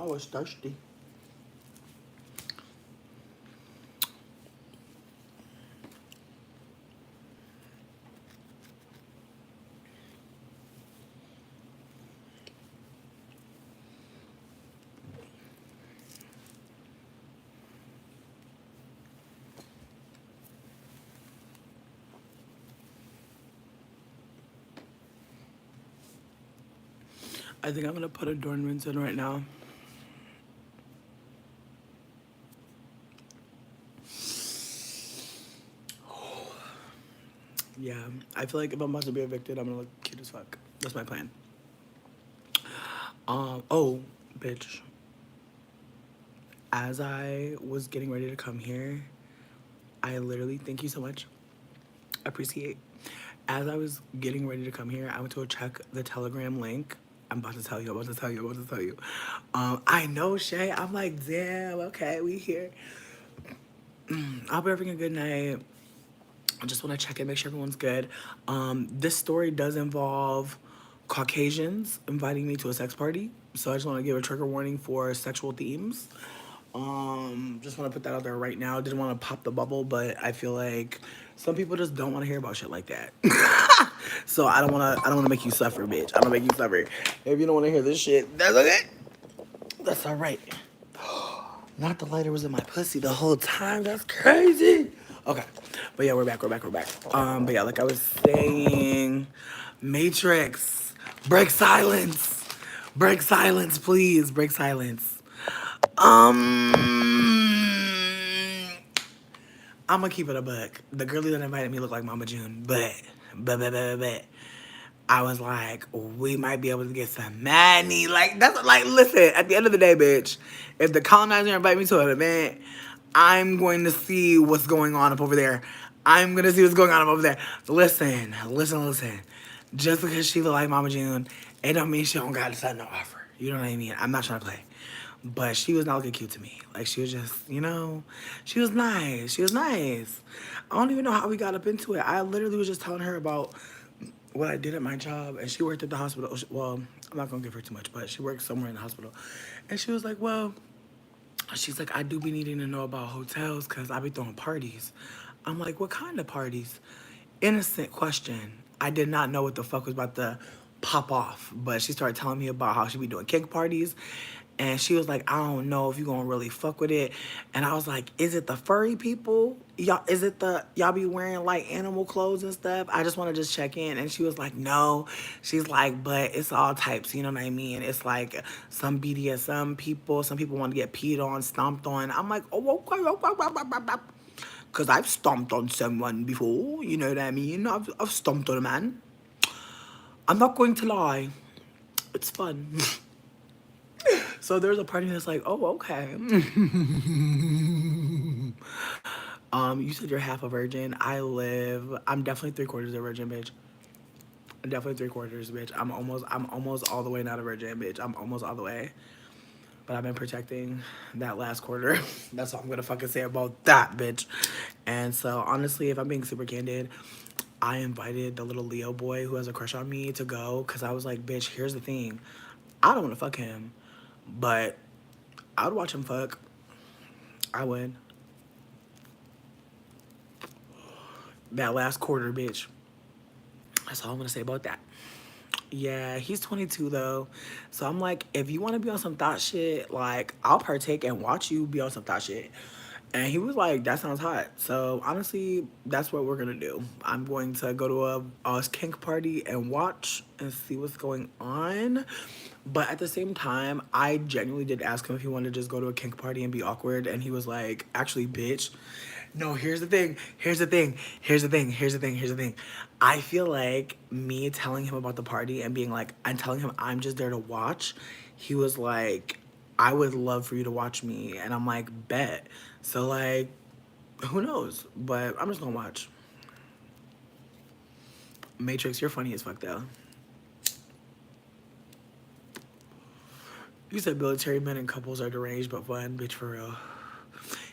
I was thirsty. I think I'm gonna put Adornments in right now. Yeah, I feel like if I'm about to be evicted, I'm gonna look cute as fuck. That's my plan. Oh, bitch. As I was getting ready to come here, I literally, thank you so much. Appreciate. As I was getting ready to come here, I went to go check the Telegram link. I'm about to tell you, I'm about to tell you, I'm about to tell you. I know, Shay. I'm like, damn, okay, we here. I hope you're having a good night. I just want to check in, make sure everyone's good. This story does involve Caucasians inviting me to a sex party. So I just want to give a trigger warning for sexual themes. Just want to put that out there right now. Didn't want to pop the bubble, but I feel like some people just don't want to hear about shit like that. So I don't want to make you suffer, bitch. I don't make you suffer. If you don't want to hear this shit, that's okay. That's all right. Not the lighter was in my pussy the whole time. That's crazy. Okay. But yeah, we're back. But yeah, like I was saying, Matrix, break silence. Break silence, please. Break silence. I'm gonna keep it a buck. The girlie that invited me looked like Mama June, but I was like, we might be able to get some money. Like, that's like, listen, at the end of the day, bitch, if the colonizer invite me to an event, I'm going to see what's going on up over there. I'm going to see what's going on up over there. Listen. Just because she look like Mama June, it don't mean she don't got something to offer. You know what I mean? I'm not trying to play. But she was not looking cute to me. Like, she was just, she was nice. She was nice. I don't even know how we got up into it. I literally was just telling her about what I did at my job, and she worked at the hospital. Well, I'm not gonna give her too much, but she worked somewhere in the hospital. And she was like, well, she's like, I do be needing to know about hotels because I be throwing parties. I'm like, what kind of parties? Innocent question. I did not know what the fuck was about to pop off, but she started telling me about how she be doing cake parties. And she was like, I don't know if you gonna really fuck with it. And I was like, is it the furry people? Y'all be wearing like animal clothes and stuff? I just wanna just check in. And she was like, no. She's like, but it's all types, you know what I mean? It's like some BDSM people, some people want to get peed on, stomped on. I'm like, oh, okay. Because I've stomped on someone before, you know what I mean? I've stomped on a man. I'm not going to lie. It's fun. So there's a party that's like, oh, okay. You said you're half a virgin. I'm definitely 3/4 a virgin, bitch. I'm definitely 3/4, bitch. I'm almost all the way not a virgin, bitch. I'm almost all the way. But I've been protecting that last quarter. That's all I'm gonna fucking say about that, bitch. And so honestly, if I'm being super candid, I invited the little Leo boy who has a crush on me to go because I was like, bitch, here's the thing. I don't want to fuck him, but I would watch him fuck. I would. That last quarter, bitch. That's all I'm gonna say about that. Yeah, he's 22 though. So I'm like, if you want to be on some thought shit, like, I'll partake and watch you be on some thought shit. And he was like, that sounds hot. So honestly, that's what we're gonna do. I'm going to go to a kink party and watch and see what's going on. But at the same time, I genuinely did ask him if he wanted to just go to a kink party and be awkward. And he was like, actually, bitch. No, here's the thing. Here's the thing. I feel like me telling him about the party and being like, I'm telling him I'm just there to watch. He was like, I would love for you to watch me. And I'm like, bet. So, like, who knows? But I'm just gonna watch. Matrix, you're funny as fuck, though. You said military men and couples are deranged but fun, bitch, for real.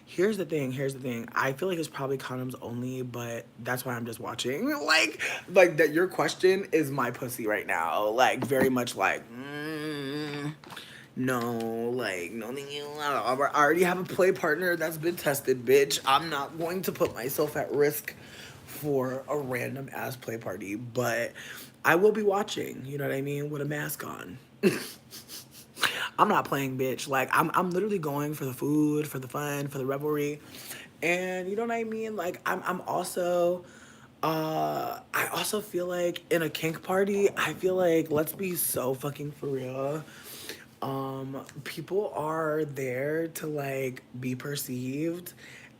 Here's the thing. I feel like it's probably condoms only, but that's why I'm just watching. Like that. Your question is my pussy right now. Like very much like, No, like, no, thank you. I already have a play partner that's been tested, bitch. I'm not going to put myself at risk for a random ass play party, but I will be watching, you know what I mean, with a mask on. I'm not playing, bitch. Like, I'm literally going for the food, for the fun, for the revelry. And you know what I mean? Like, I'm also I also feel like in a kink party, I feel like, let's be so fucking for real. People are there to like be perceived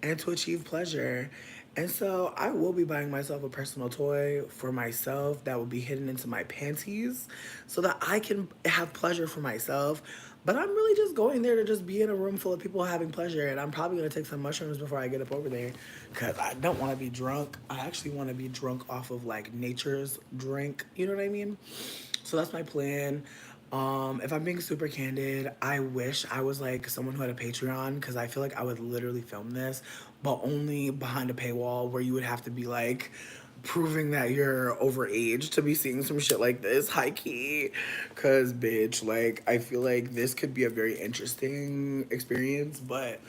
and to achieve pleasure. And so I will be buying myself a personal toy for myself that will be hidden into my panties so that I can have pleasure for myself. But I'm really just going there to just be in a room full of people having pleasure. And I'm probably going to take some mushrooms before I get up over there because I don't want to be drunk. I actually want to be drunk off of like nature's drink. You know what I mean? So that's my plan. If I'm being super candid, I wish I was like someone who had a Patreon because I feel like I would literally film this, but only behind a paywall where you would have to be like proving that you're overage to be seeing some shit like this, high key. Cause bitch, like I feel like this could be a very interesting experience, but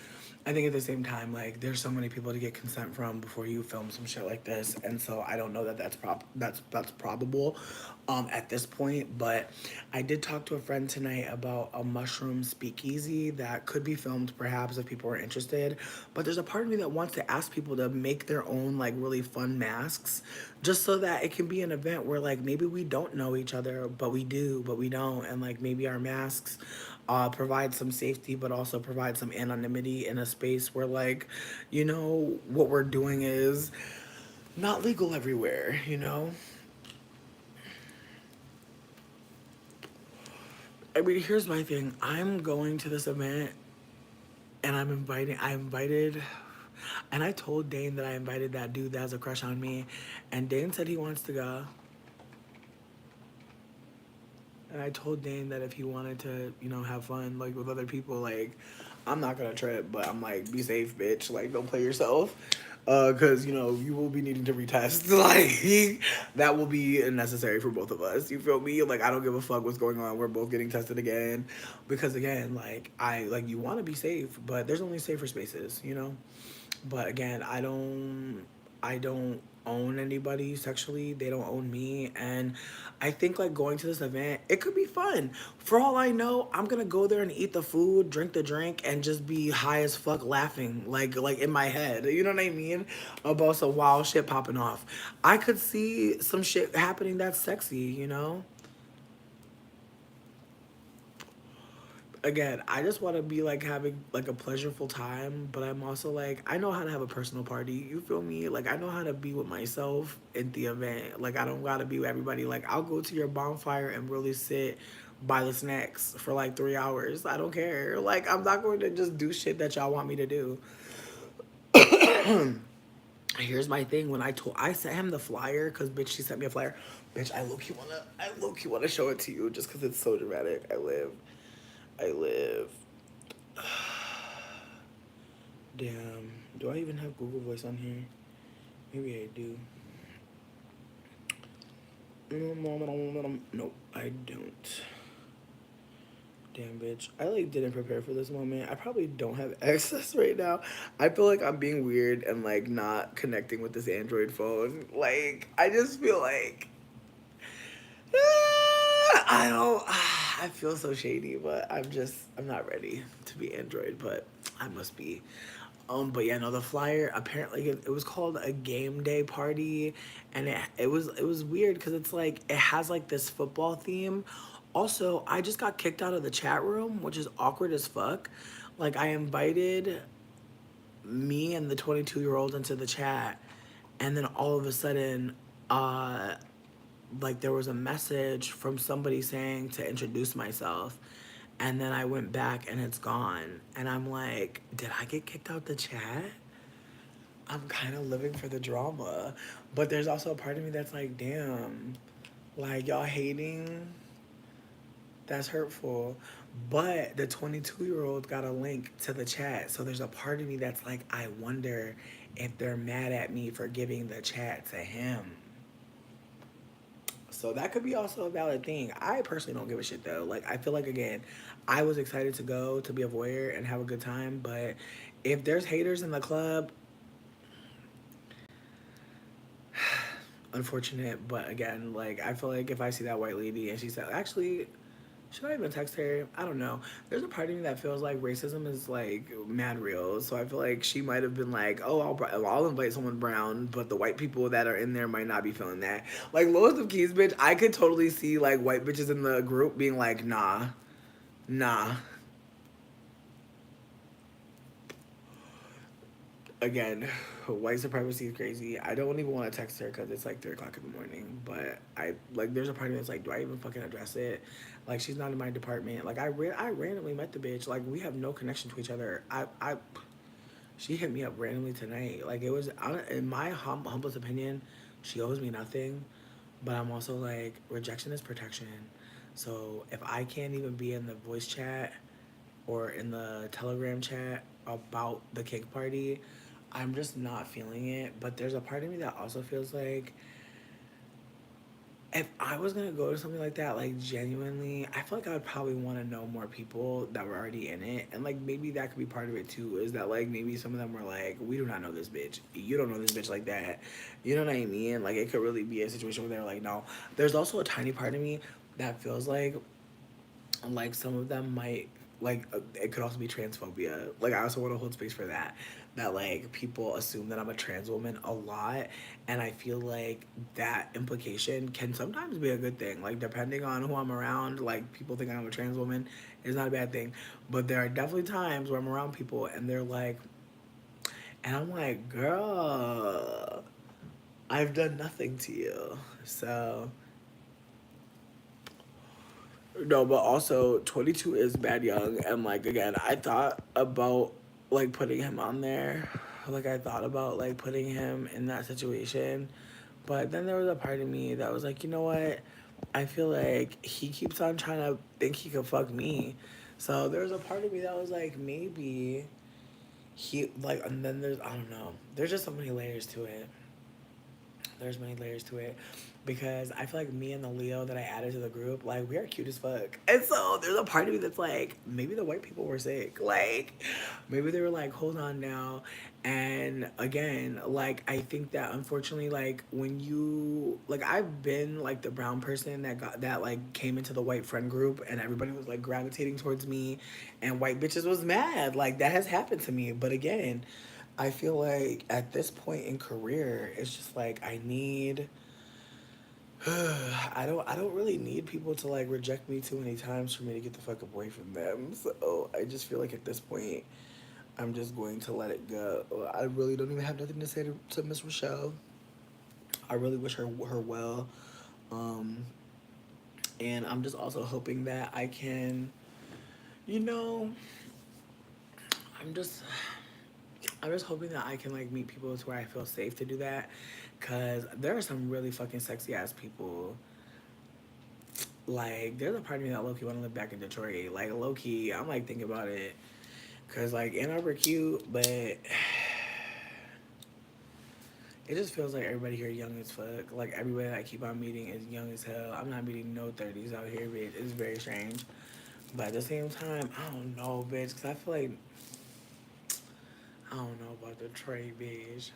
I think at the same time, like there's so many people to get consent from before you film some shit like this, and so I don't know that that's probable, at this point. But I did talk to a friend tonight about a mushroom speakeasy that could be filmed, perhaps if people are interested. But there's a part of me that wants to ask people to make their own like really fun masks, just so that it can be an event where like maybe we don't know each other, but we do, but we don't, and like maybe our masks provide some safety, but also provide some anonymity in a space where, like, you know, what we're doing is not legal everywhere, you know? I mean, here's my thing. I'm going to this event and I invited, and I told Dane that I invited that dude that has a crush on me, and Dane said he wants to go. And I told Dane that if he wanted to, you know, have fun, like, with other people, like, I'm not gonna trip, but I'm like, be safe, bitch. Like, don't play yourself. Cause, you know, you will be needing to retest. Like, that will be necessary for both of us. You feel me? Like, I don't give a fuck what's going on. We're both getting tested again. Because, again, you wanna be safe, but there's only safer spaces, you know? But again, I don't own anybody sexually. They don't own me. And I think like going to this event, it could be fun. For all I know, I'm gonna go there and eat the food, drink the drink, and just be high as fuck laughing. Like in my head. You know what I mean? About some wild shit popping off. I could see some shit happening that's sexy, you know? Again, I just want to be like having like a pleasurable time, but I'm also like I know how to have a personal party. You feel me? Like I know how to be with myself at the event. Like I don't gotta be with everybody. Like I'll go to your bonfire and really sit by the snacks for like 3 hours. I don't care. Like I'm not going to just do shit that y'all want me to do. Here's my thing. I sent him the flyer because bitch she sent me a flyer. Bitch, I low key wanna show it to you just because it's so dramatic. I live. Damn. Do I even have Google Voice on here? Maybe I do. Nope, I don't. Damn, bitch. I like didn't prepare for this moment. I probably don't have access right now. I feel like I'm being weird and like not connecting with this Android phone. Like, I just feel like I don't. I feel so shady, but I'm not ready to be Android, but I must be. But yeah, no, the flyer apparently it was called a game day party, and it was weird because it's like it has like this football theme. Also, I just got kicked out of the chat room, which is awkward as fuck. Like I invited me and the 22-year-old into the chat, and then all of a sudden, uh, like there was a message from somebody saying to introduce myself, and then I went back and it's gone, and I'm like, did I get kicked out the chat? I'm kind of living for the drama, but there's also a part of me that's like, damn, like y'all hating, that's hurtful. But the 22-year-old got a link to the chat, so there's a part of me that's like, I wonder if they're mad at me for giving the chat to him. So that could be also a valid thing. I personally don't give a shit though. Like I feel like again, I was excited to go to be a voyeur and have a good time, but if there's haters in the club, unfortunate. But again, like I feel like if I see that white lady and she said, actually, should I even text her? I don't know. There's a part of me that feels like racism is like mad real. So I feel like she might have been like, oh, I'll invite someone brown, but the white people that are in there might not be feeling that. Like Lowest of Keys, bitch, I could totally see like white bitches in the group being like, nah, nah. Again, white supremacy is crazy. I don't even want to text her because it's like 3 o'clock in the morning. But I like, there's a part of me that's like, do I even fucking address it? Like, she's not in my department. Like, I randomly met the bitch. Like, we have no connection to each other. She hit me up randomly tonight. Like, it was in my humblest opinion, she owes me nothing. But I'm also like, rejection is protection. So if I can't even be in the voice chat or in the Telegram chat about the cake party, I'm just not feeling it. But there's a part of me that also feels like if I was gonna go to something like that, like genuinely, I feel like I would probably want to know more people that were already in it, and like maybe that could be part of it too. Is that like maybe some of them were like, we do not know this bitch, you don't know this bitch like that, you know what I mean? Like it could really be a situation where they're like, no. There's also a tiny part of me that feels like some of them might like it could also be transphobia. Like I also want to hold space for that. That like people assume that I'm a trans woman a lot, and I feel like that implication can sometimes be a good thing. Like depending on who I'm around, like people think I'm a trans woman is not a bad thing. But there are definitely times where I'm around people and they're like, and I'm like, girl, I've done nothing to you. So no, but also 22 is bad young, and like again, I thought about like putting him on there. Like I thought about like putting him in that situation. But then there was a part of me that was like, you know what? I feel like he keeps on trying to think he could fuck me. So there was a part of me that was like, maybe he like, and then there's, I don't know. There's just so many layers to it. There's many layers to it because I feel like me and the Leo that I added to the group, like we are cute as fuck. And so there's a part of me that's like, maybe the white people were sick. Like maybe they were like, hold on now. And again, like I think that unfortunately, like when you like I've been like the brown person that got that like came into the white friend group and everybody was like gravitating towards me and white bitches was mad. Like that has happened to me. But again, I feel like at this point in career, it's just like I need I don't really need people to like reject me too many times for me to get the fuck away from them. So I just feel like at this point I'm just going to let it go. I really don't even have nothing to say to Miss Rochelle. I really wish her well. Um and I'm just also hoping that I can, you know, I'm just I'm just hoping that I can like meet people to where I feel safe to do that, cause there are some really fucking sexy ass people. Like there's a part of me that low key want to live back in Detroit. Like low key, I'm like thinking about it, cause like Ann Arbor cute, but it just feels like everybody here young as fuck. Like everybody that I keep on meeting is young as hell. I'm not meeting no 30s out here, bitch. It's very strange. But at the same time, I don't know, bitch, cause I feel like I don't know about Detroit, bitch.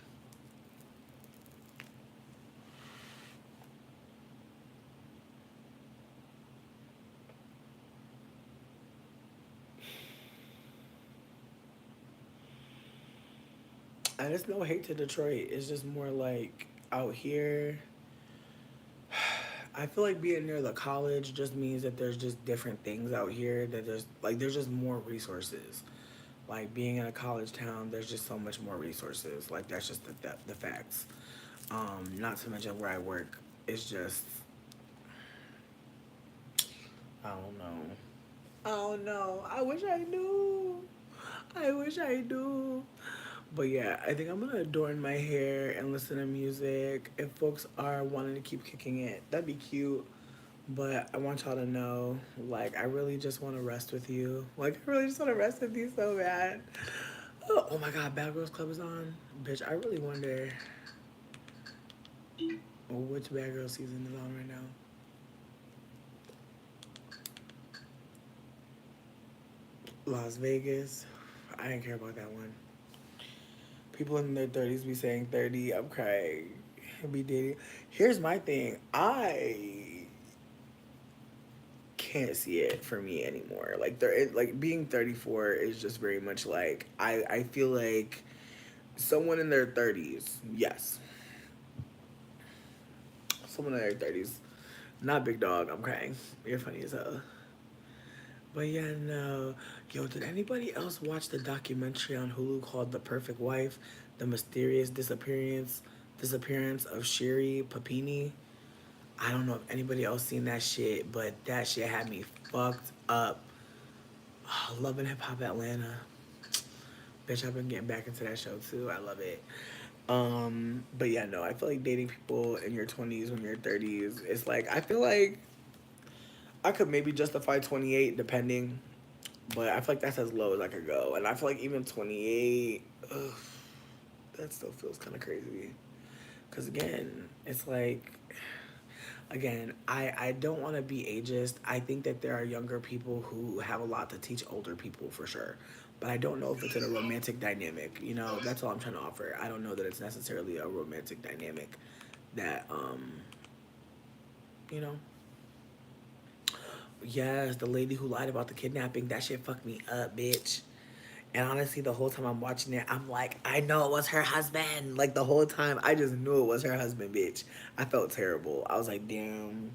And it's no hate to Detroit. It's just more like out here. I feel like being near the college just means that there's just different things out here that there's just more resources. Like being in a college town, there's just so much more resources. Like that's just the facts. Not to mention where I work. It's just I don't know. I don't know. I wish I knew. I wish I knew. But yeah, I think I'm gonna adorn my hair and listen to music. If folks are wanting to keep kicking it, that'd be cute. But I want y'all to know, like, I really just want to rest with you. Like, I really just want to rest with you so bad. Oh my God, Bad Girls Club is on. Bitch, I really wonder which Bad Girl season is on right now. Las Vegas. I didn't care about that one. People in their 30s be saying 30. I'm crying. Be dating. Here's my thing. I can't see it for me anymore. Like like being 34 is just very much like I feel like someone in their 30s. Yes, someone in their 30s. Not big dog. I'm crying. You're funny as hell. But yeah, no. Yo, did anybody else watch the documentary on Hulu called The Perfect Wife? The mysterious disappearance of Sherry Papini? I don't know if anybody else seen that shit, but that shit had me fucked up. Oh, Love and Hip Hop Atlanta. Bitch, I've been getting back into that show too. I love it. But yeah, no, I feel like dating people in your 20s when you're 30s, it's like I feel like I could maybe justify 28 depending, but I feel like that's as low as I could go. And I feel like even 28, ugh, that still feels kind of crazy. Cause again, it's like, again, I don't want to be ageist. I think that there are younger people who have a lot to teach older people for sure. But I don't know if it's in a romantic dynamic. You know, that's all I'm trying to offer. I don't know that it's necessarily a romantic dynamic that, you know, yes, the lady who lied about the kidnapping, that shit fucked me up, bitch. And honestly, the whole time I'm watching it, I'm like, I know it was her husband. Like the whole time, I just knew it was her husband, bitch. I felt terrible. I was like, damn.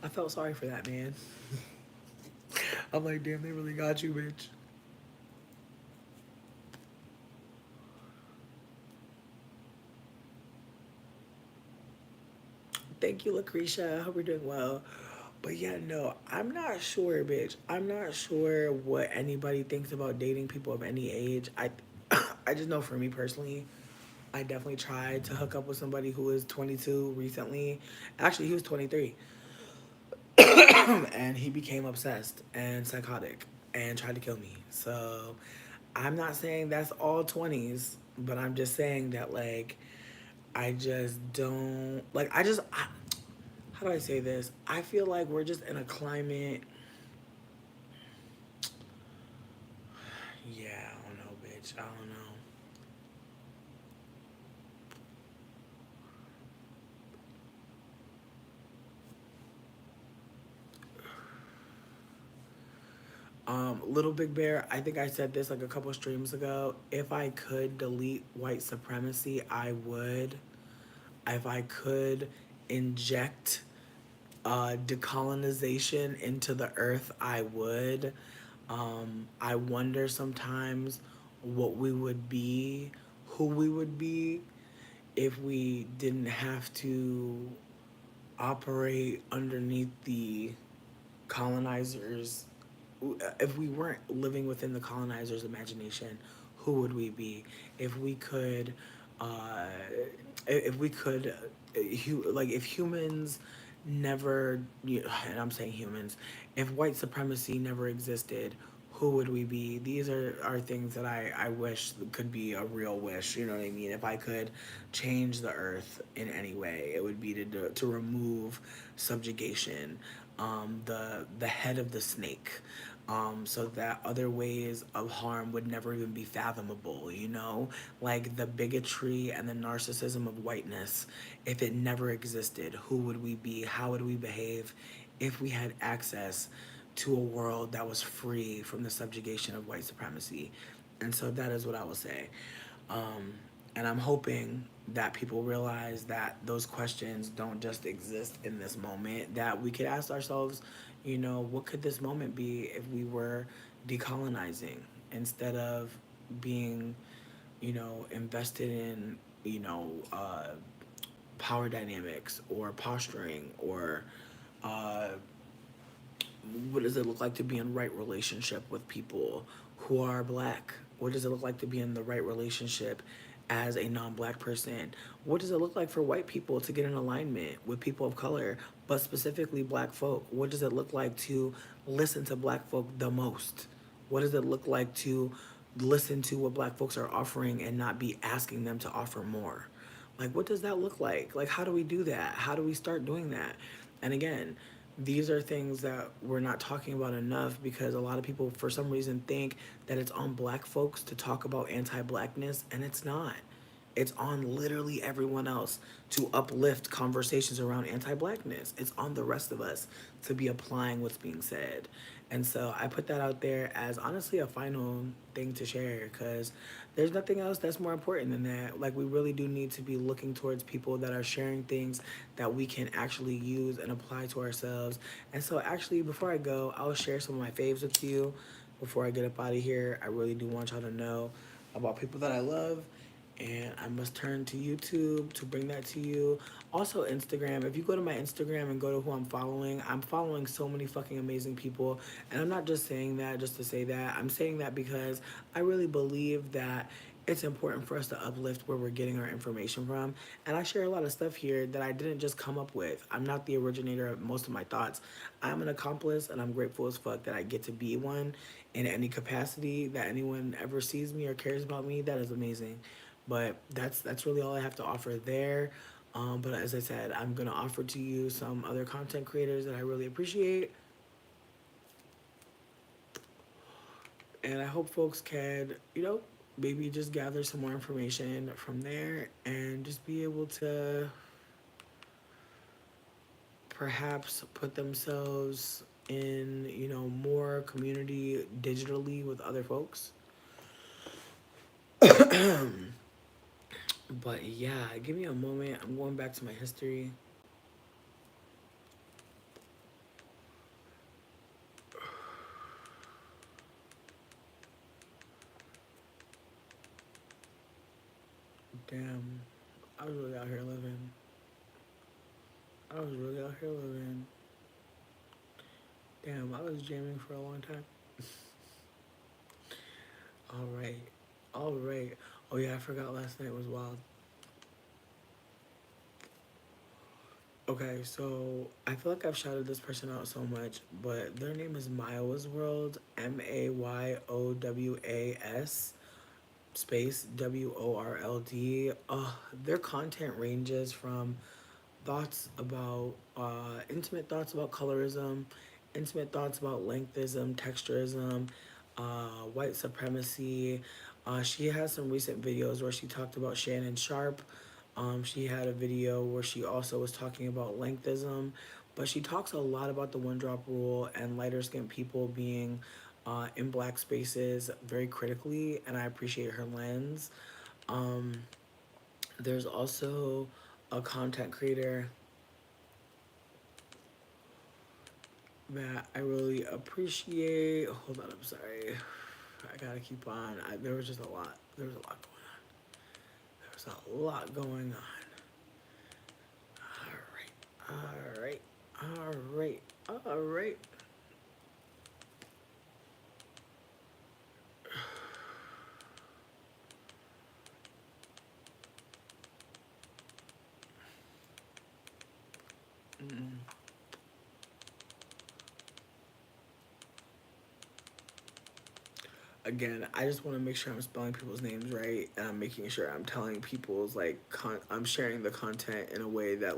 I felt sorry for that man. I'm like, damn, they really got you, bitch. Thank you, Lucretia. I hope you're doing well. But yeah, no, I'm not sure, bitch. I'm not sure what anybody thinks about dating people of any age. I just know for me personally, I definitely tried to hook up with somebody who was 22 recently. Actually, he was 23. And he became obsessed and psychotic and tried to kill me. So I'm not saying that's all 20s, but I'm just saying that, like, I just don't, like, how do I say this? I feel like we're just in a climate. Yeah, I don't know, bitch. I don't know. Little Big Bear, I think I said this like a couple streams ago. If I could delete white supremacy, I would. If I could inject decolonization into the earth, I would. I wonder sometimes what we would be, who we would be, if we didn't have to operate underneath the colonizers, if we weren't living within the colonizers' imagination, who would we be? If we could, uh, if we could, like if humans never, and I'm saying humans, if white supremacy never existed, who would we be? These are things that I wish could be a real wish. You know what I mean? If I could change the earth in any way, it would be to remove subjugation, the head of the snake, so that other ways of harm would never even be fathomable, you know? Like the bigotry and the narcissism of whiteness, if it never existed, who would we be? How would we behave if we had access to a world that was free from the subjugation of white supremacy? And so that is what I will say. Um, and I'm hoping that people realize that those questions don't just exist in this moment, that we could ask ourselves, you know, what could this moment be if we were decolonizing instead of being, you know, invested in, you know, power dynamics or posturing or uh, what does it look like to be in right relationship with people who are black? What does it look like to be in the right relationship as a non-black person? What does it look like for white people to get in alignment with people of color, but specifically black folk? What does it look like to listen to black folk the most? What does it look like to listen to what black folks are offering and not be asking them to offer more? Like, what does that look like? Like, how do we do that? How do we start doing that? And again, these are things that we're not talking about enough because a lot of people for some reason think that it's on black folks to talk about anti-blackness, and it's not. It's on literally everyone else to uplift conversations around anti-blackness. It's on the rest of us to be applying what's being said. And so I put that out there as honestly a final thing to share because there's nothing else that's more important than that. Like, we really do need to be looking towards people that are sharing things that we can actually use and apply to ourselves. And so, actually, before I go, I'll share some of my faves with you. Before I get up out of here, I really do want y'all to know about people that I love, and I must turn to YouTube to bring that to you. Also, Instagram. If you go to my Instagram and go to who I'm following so many fucking amazing people. And I'm not just saying that just to say that. I'm saying that because I really believe that it's important for us to uplift where we're getting our information from. And I share a lot of stuff here that I didn't just come up with. I'm not the originator of most of my thoughts. I'm an accomplice, and I'm grateful as fuck that I get to be one in any capacity that anyone ever sees me or cares about me. That is amazing. But that's really all I have to offer there. But as I said, I'm gonna offer to you some other content creators that I really appreciate, and I hope folks can, maybe just gather some more information from there and just be able to perhaps put themselves in, more community digitally with other folks. But yeah, give me a moment. I'm going back to my history. Damn, I was really out here living. I was really out here living. Damn, I was jamming for a long time. All right. All right. Oh, yeah, I forgot last night was wild. Okay, so I feel like I've shouted this person out so much, but their name is Mayowa's World, Mayowwas space WORLD. Their content ranges from thoughts about intimate thoughts about colorism, intimate thoughts about lengthism, texturism, white supremacy. She has some recent videos where she talked about Shannon Sharp. She had a video where she also was talking about lengthism, but she talks a lot about the one drop rule and lighter skinned people being in black spaces very critically, and I appreciate her lens. Um, there's also a content creator that I really appreciate. Hold on, I'm sorry. I gotta keep on. There was just a lot. There was a lot going on. There was a lot going on. All right. All right. All right. All right. Mm. Again, I just want to make sure I'm spelling people's names right, and I'm making sure I'm telling people's I'm sharing the content in a way that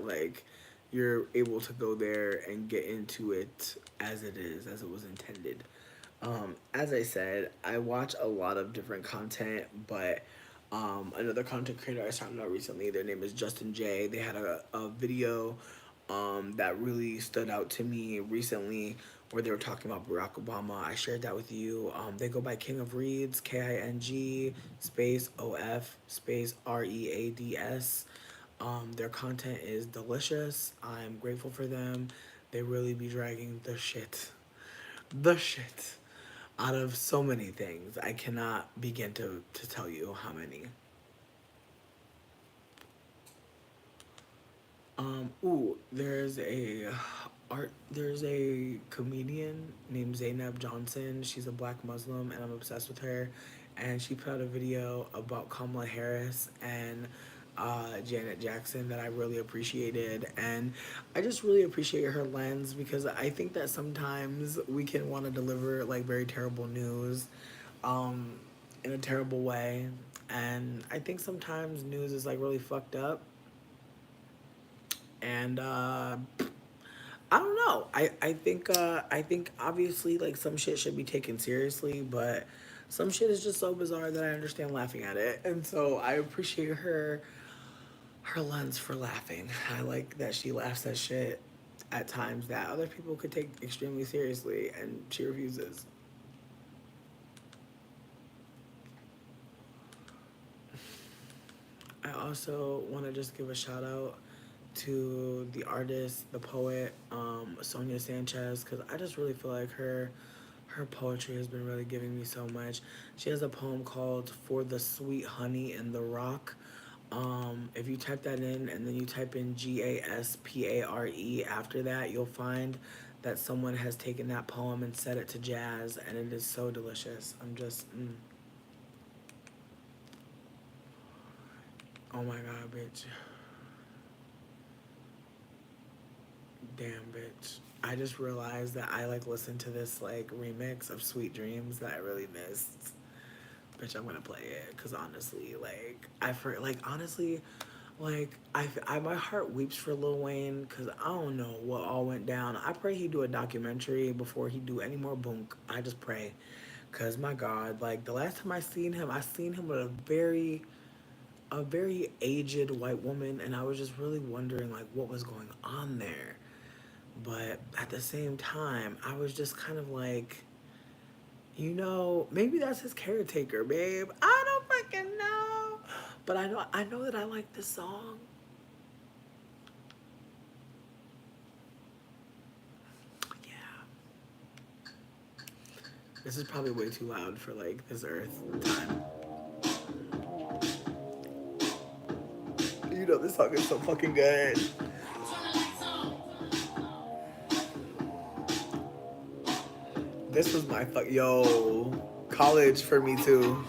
you're able to go there and get into it as it is, as it was intended. As I said, I watch a lot of different content, but another content creator I started out recently, their name is Justin J. They had a video that really stood out to me recently where they were talking about Barack Obama. I shared that with you. They go by King of Reads, King space OF space READS. Their content is delicious. I'm grateful for them. They really be dragging the shit out of so many things. I cannot begin to tell you how many. There's a comedian named Zainab Johnson. She's a black Muslim, and I'm obsessed with her. And she put out a video about Kamala Harris and Janet Jackson that I really appreciated. And I just really appreciate her lens because I think that sometimes we can want to deliver very terrible news um, in a terrible way. And I think sometimes news is really fucked up. And I don't know. I think obviously like some shit should be taken seriously, but some shit is just so bizarre that I understand laughing at it. And so I appreciate her lens for laughing. I like that she laughs at shit at times that other people could take extremely seriously and she refuses. I also want to just give a shout out to the artist, the poet, Sonia Sanchez, because I just really feel like her poetry has been really giving me so much. She has a poem called "For the Sweet Honey in the Rock." If you type that in and then you type in GASPARE after that, you'll find that someone has taken that poem and set it to jazz, and it is so delicious. I'm just, oh my god, bitch. Damn, bitch. I just realized that I like listened to this like remix of Sweet Dreams that I really missed. Bitch, I'm gonna play it because honestly, like honestly, like my heart weeps for Lil Wayne because I don't know what all went down. I pray he do a documentary before he do any more bunk. I just pray, cause my God, like the last time I seen him with a very aged white woman, and I was just really wondering like what was going on there. But at the same time, I was just kind of like, maybe that's his caretaker, babe. I don't fucking know. But I know that I like this song. Yeah. This is probably way too loud for like this earth time. This song is so fucking good. This was my college for me too.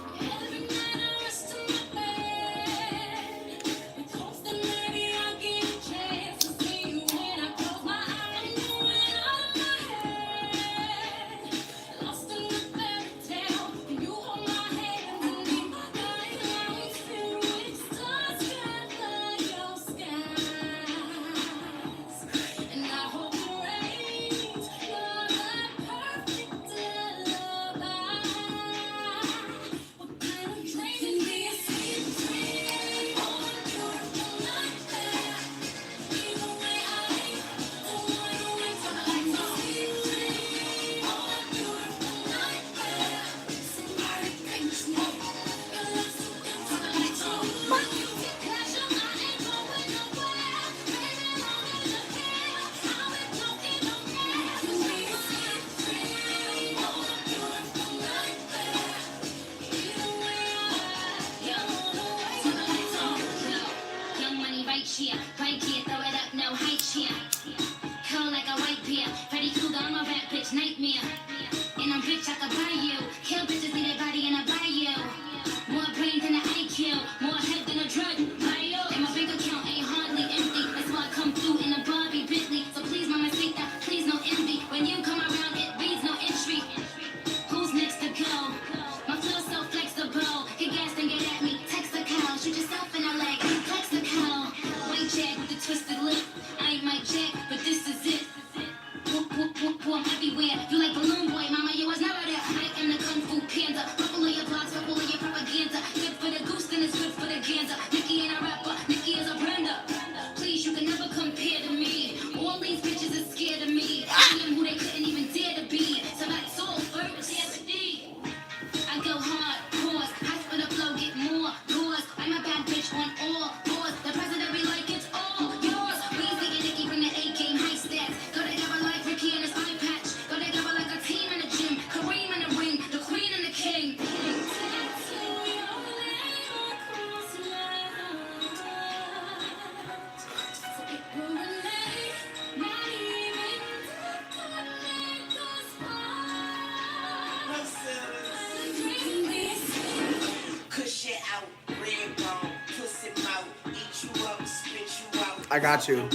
I got you.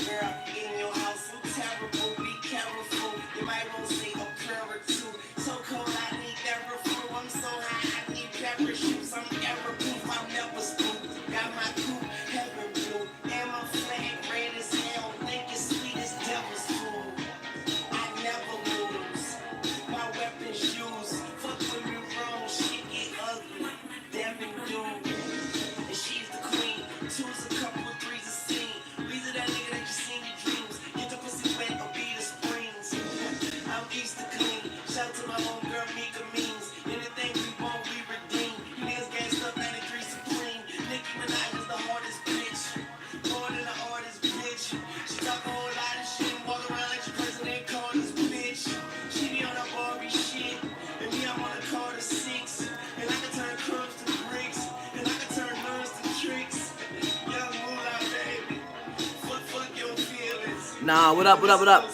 Nah, what up, what up, what up?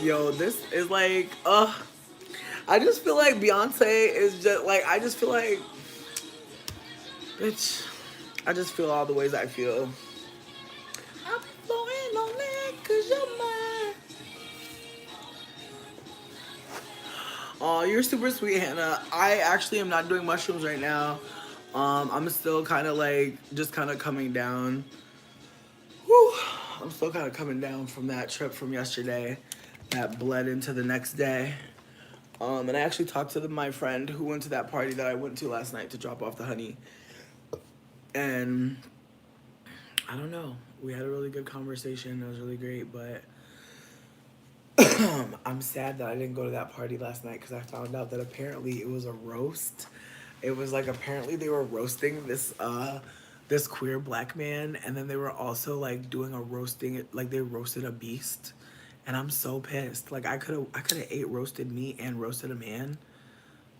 Yo, this is like, I just feel like Beyonce is just like, I just feel like, bitch, I just feel all the ways I feel. I'll be flowing on that cause you're mine. Oh, you're super sweet, Hannah. I actually am not doing mushrooms right now. I'm still kind of like, just kind of coming down. Whew. I'm still kind of coming down from that trip from yesterday that bled into the next day. And I actually talked to my friend who went to that party that I went to last night to drop off the honey. And I don't know. We had a really good conversation. It was really great, but I'm sad that I didn't go to that party last night because I found out that apparently it was a roast. It was like apparently they were roasting this queer black man, and then they were also like doing a roasting, like they roasted a beast. And I'm so pissed. Like I could have ate roasted meat and roasted a man.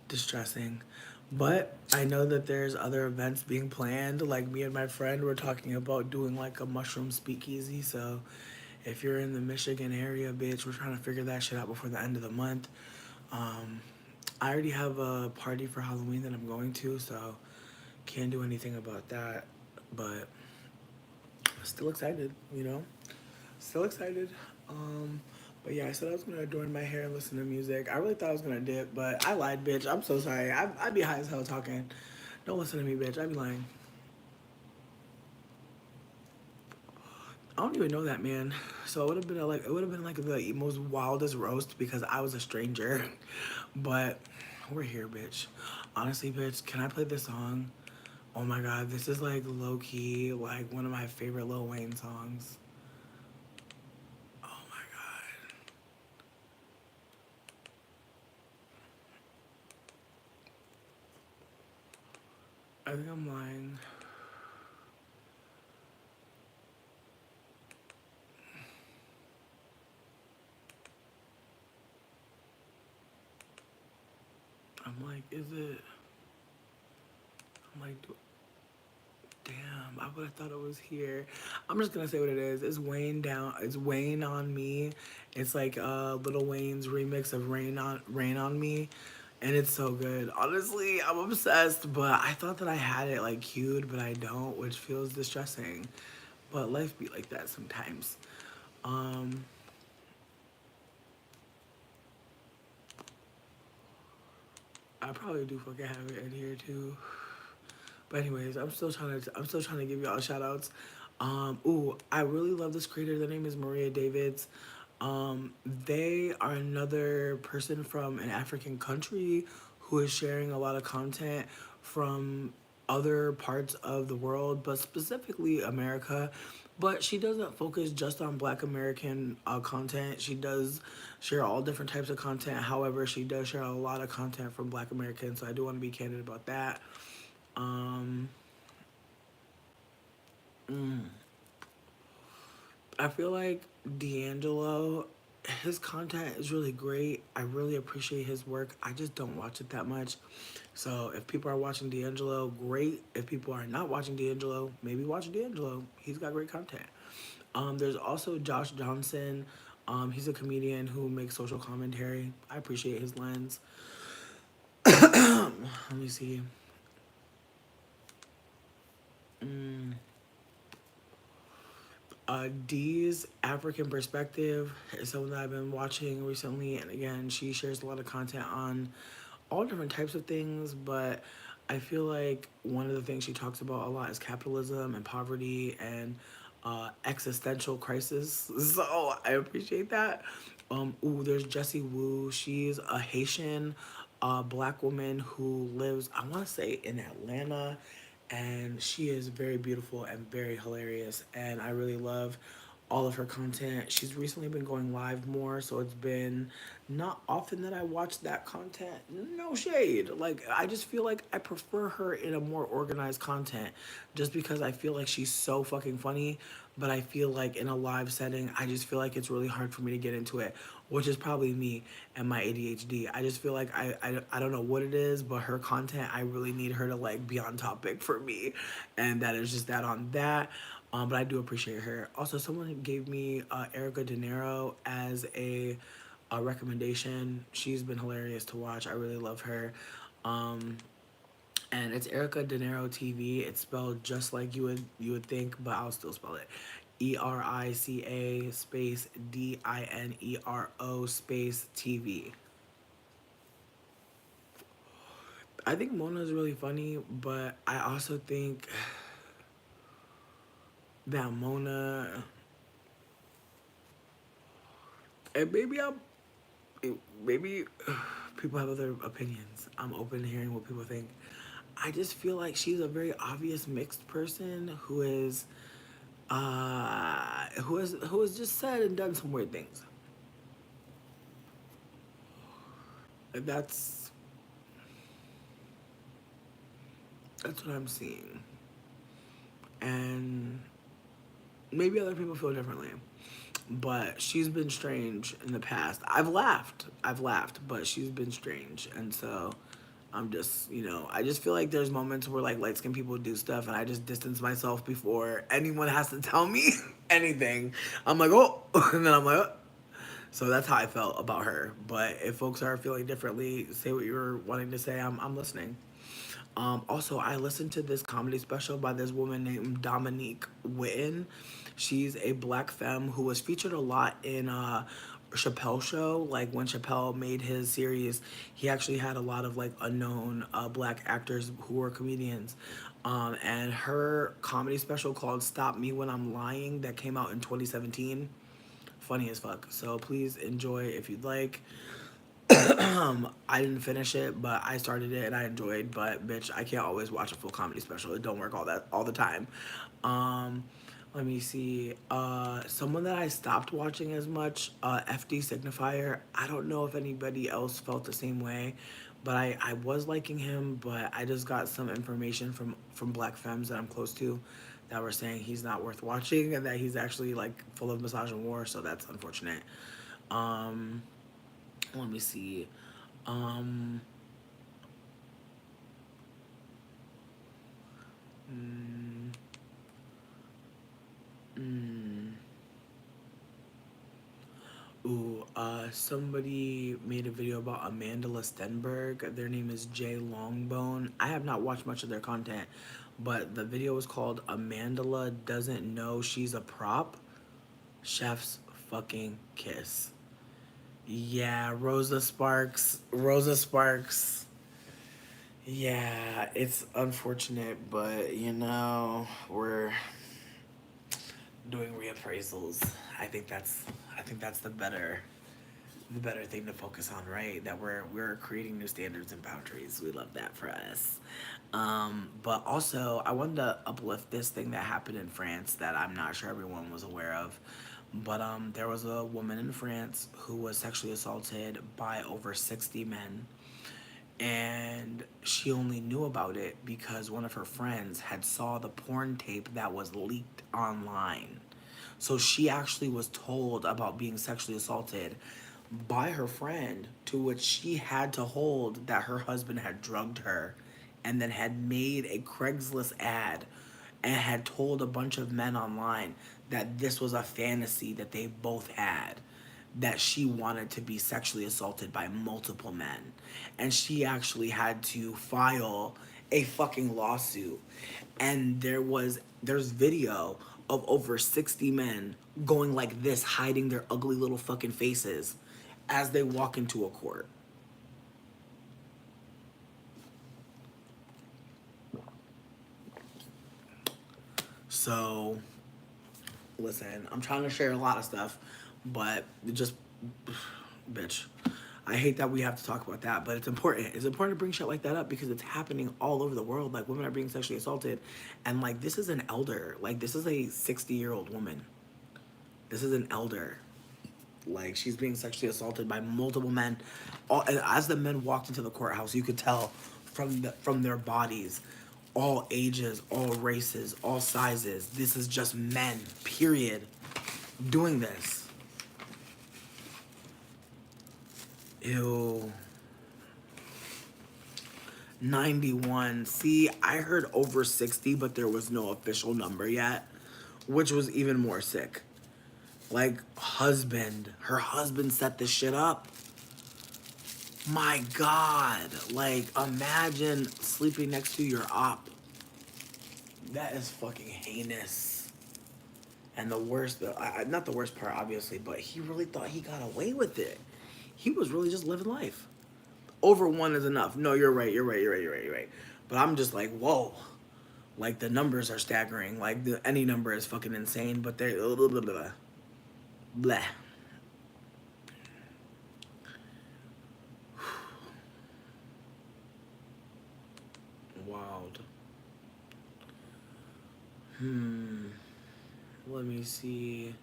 Distressing. But I know that there's other events being planned. Like me and my friend were talking about doing like a mushroom speakeasy. So if you're in the Michigan area, bitch, we're trying to figure that shit out before the end of the month. Um, I already have a party for Halloween that I'm going to, so can't do anything about that. But still excited, you know? Still excited. Um, but yeah, I said I was gonna adorn my hair and listen to music. I really thought I was gonna dip, but I lied, bitch. I'm so sorry. I'd be high as hell talking. Don't listen to me, bitch. I'd be lying. I don't even know that man. So it would have been like the most wildest roast because I was a stranger. But we're here, bitch. Honestly, bitch, can I play this song? Oh my god, this is like low key, like one of my favorite Lil Wayne songs. Oh my god. I think I'm lying. I'm like, is it? I'm like, damn, I would have thought it was here. I'm just gonna say what it is. It's Wayne down. It's Wayne on Me. It's like Little Wayne's remix of Rain on Me, and it's so good. Honestly, I'm obsessed. But I thought that I had it like queued, but I don't, which feels distressing. But life be like that sometimes. Um, I probably do fucking have it in here too. But anyways, I'm still trying to give y'all shout outs. Ooh, I really love this creator. Their name is Maria Davids. They are another person from an African country who is sharing a lot of content from other parts of the world, but specifically America. But she doesn't focus just on Black American content. She does share all different types of content. However, she does share a lot of content from Black Americans, so I do want to be candid about that. Um, I feel like D'Angelo, his content is really great. I really appreciate his work. I just don't watch it that much. So if people are watching D'Angelo, great. If people are not watching D'Angelo, maybe watch D'Angelo. He's got great content. There's also Josh Johnson. He's a comedian who makes social commentary. I appreciate his lens. Let me see. Dee's African Perspective is something that I've been watching recently, and again, she shares a lot of content on all different types of things, but I feel like one of the things she talks about a lot is capitalism and poverty and existential crisis. So I appreciate that. Ooh, there's Jessie Woo. She's a Haitian black woman who lives, I want to say, in Atlanta, and she is very beautiful and very hilarious. And I really love all of her content. She's recently been going live more, so it's been not often that I watch that content. No shade. Like, I just feel like I prefer her in a more organized content just because I feel like she's so fucking funny. But I feel like in a live setting, I just feel like it's really hard for me to get into it, which is probably me and my ADHD. I just feel like I don't know what it is, but her content, I really need her to like be on topic for me. And that is just that on that. But I do appreciate her. Also, someone gave me Erica De Niro as a recommendation. She's been hilarious to watch. I really love her. Um, and it's Erica De Niro TV. It's spelled just like you would think, but I'll still spell it. ERICA space DINERO space TV. I think Mona's really funny, but I also think that Mona, and maybe people have other opinions. I'm open to hearing what people think. I just feel like she's a very obvious mixed person who has just said and done some weird things. And that's what I'm seeing. And maybe other people feel differently. But she's been strange in the past. I've laughed, but she's been strange. And so I'm just, I just feel like there's moments where like light skinned people do stuff and I just distance myself before anyone has to tell me anything. I'm like, oh, and then I'm like, oh. So that's how I felt about her. But if folks are feeling differently, say what you're wanting to say. I'm listening. Also, I listened to this comedy special by this woman named Dominique Witten. She's a black femme who was featured a lot in Chappelle show. Like when Chappelle made his series, he actually had a lot of like unknown black actors who were comedians. And her comedy special called "Stop Me When I'm Lying" that came out in 2017. Funny as fuck. So please enjoy if you'd like. I didn't finish it, but I started it and I enjoyed. But bitch, I can't always watch a full comedy special. It don't work all the time. Um, Let me see. Someone that I stopped watching as much, FD Signifier. I don't know if anybody else felt the same way, but I was liking him. But I just got some information from black femmes that I'm close to, that were saying he's not worth watching and that he's actually like full of misogyny. So that's unfortunate. Um, Let me see. Um, mm, mm. Somebody made a video about Amanda Stenberg. Their name is Jay Longbone. I have not watched much of their content, but the video was called Amanda Doesn't Know She's a Prop. Chef's fucking kiss. Yeah, Rosa Sparks. Rosa Sparks. Yeah, it's unfortunate, but we're doing reappraisals. I think that's the better thing to focus on, right? That we're creating new standards and boundaries. We love that for us. But also I wanted to uplift this thing that happened in France that I'm not sure everyone was aware of. But there was a woman in France who was sexually assaulted by over 60 men, and she only knew about it because one of her friends had saw the porn tape that was leaked online. So she actually was told about being sexually assaulted by her friend, to which she had to hold that her husband had drugged her and then had made a Craigslist ad and had told a bunch of men online that this was a fantasy that they both had, that she wanted to be sexually assaulted by multiple men. And she actually had to file a fucking lawsuit. And there's video of over 60 men going like this, hiding their ugly little fucking faces as they walk into a court. So, listen, I'm trying to share a lot of stuff, but just, bitch. I hate that we have to talk about that, but it's important. It's important to bring shit like that up because it's happening all over the world. Like, women are being sexually assaulted, and like, this is an elder. Like, this is a 60-year-old woman This is an elder. Like, she's being sexually assaulted by multiple men. All, and as the men walked into the courthouse, you could tell from their bodies, all ages, all races, all sizes. This is just men, period, doing this. Ew. 91. See, I heard over 60, but there was no official number yet, which was even more sick. Like, her husband set this shit up. My God. Like, imagine sleeping next to your op. That is fucking heinous. And the worst, not the worst part, obviously, but he really thought he got away with it. He was really just living life. Over one is enough. No, you're right, you're right. But I'm just like, whoa. Like, the numbers are staggering. Like, any number is fucking insane, but they're blah, blah, blah, blah. Blah. Wild. Let me see.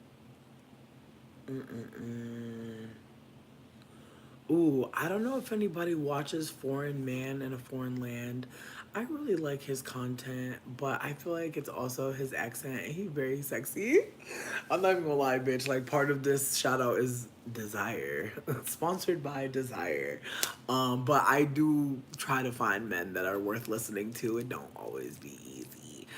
Ooh, I don't know if anybody watches Foreign Man in a Foreign Land. I really like his content, but I feel like it's also his accent, and he's very sexy. I'm not even gonna lie, bitch. Like, part of this shout out is Desire, sponsored by Desire. But I do try to find men that are worth listening to. It don't always be easy.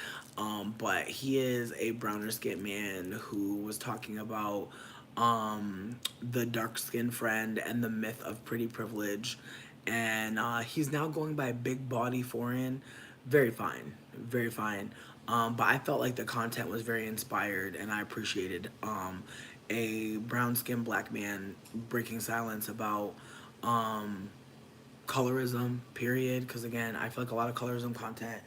But he is a browner skinned man who was talking about the dark skinned friend and the myth of pretty privilege. And he's now going by Big Body Foreign. Very fine. Very fine. But I felt like the content was very inspired, and I appreciated a brown skinned black man breaking silence about colorism, period. Because again, I feel like a lot of colorism content,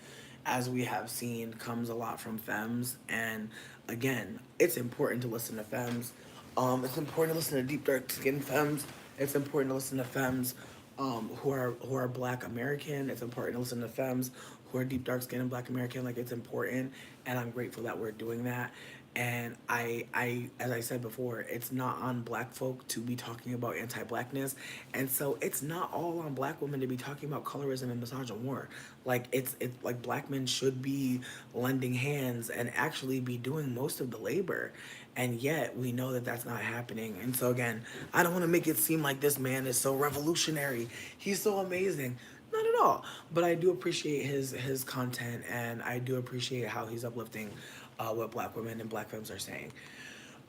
as we have seen, comes a lot from femmes. And again, it's important to listen to femmes. It's important to listen to deep dark skinned femmes. It's important to listen to femmes who are Black American. It's important to listen to femmes who are deep dark skinned and Black American. Like, it's important, and I'm grateful that we're doing that. And as I said before, it's not on black folk to be talking about anti-blackness, and so it's not all on black women to be talking about colorism and misogyny war. Like, it's like black men should be lending hands and actually be doing most of the labor, and yet we know that that's not happening. And so again, I don't want to make it seem like this man is so revolutionary. He's so amazing. Not at all. But I do appreciate his content, and I do appreciate how he's uplifting what black women and black femmes are saying.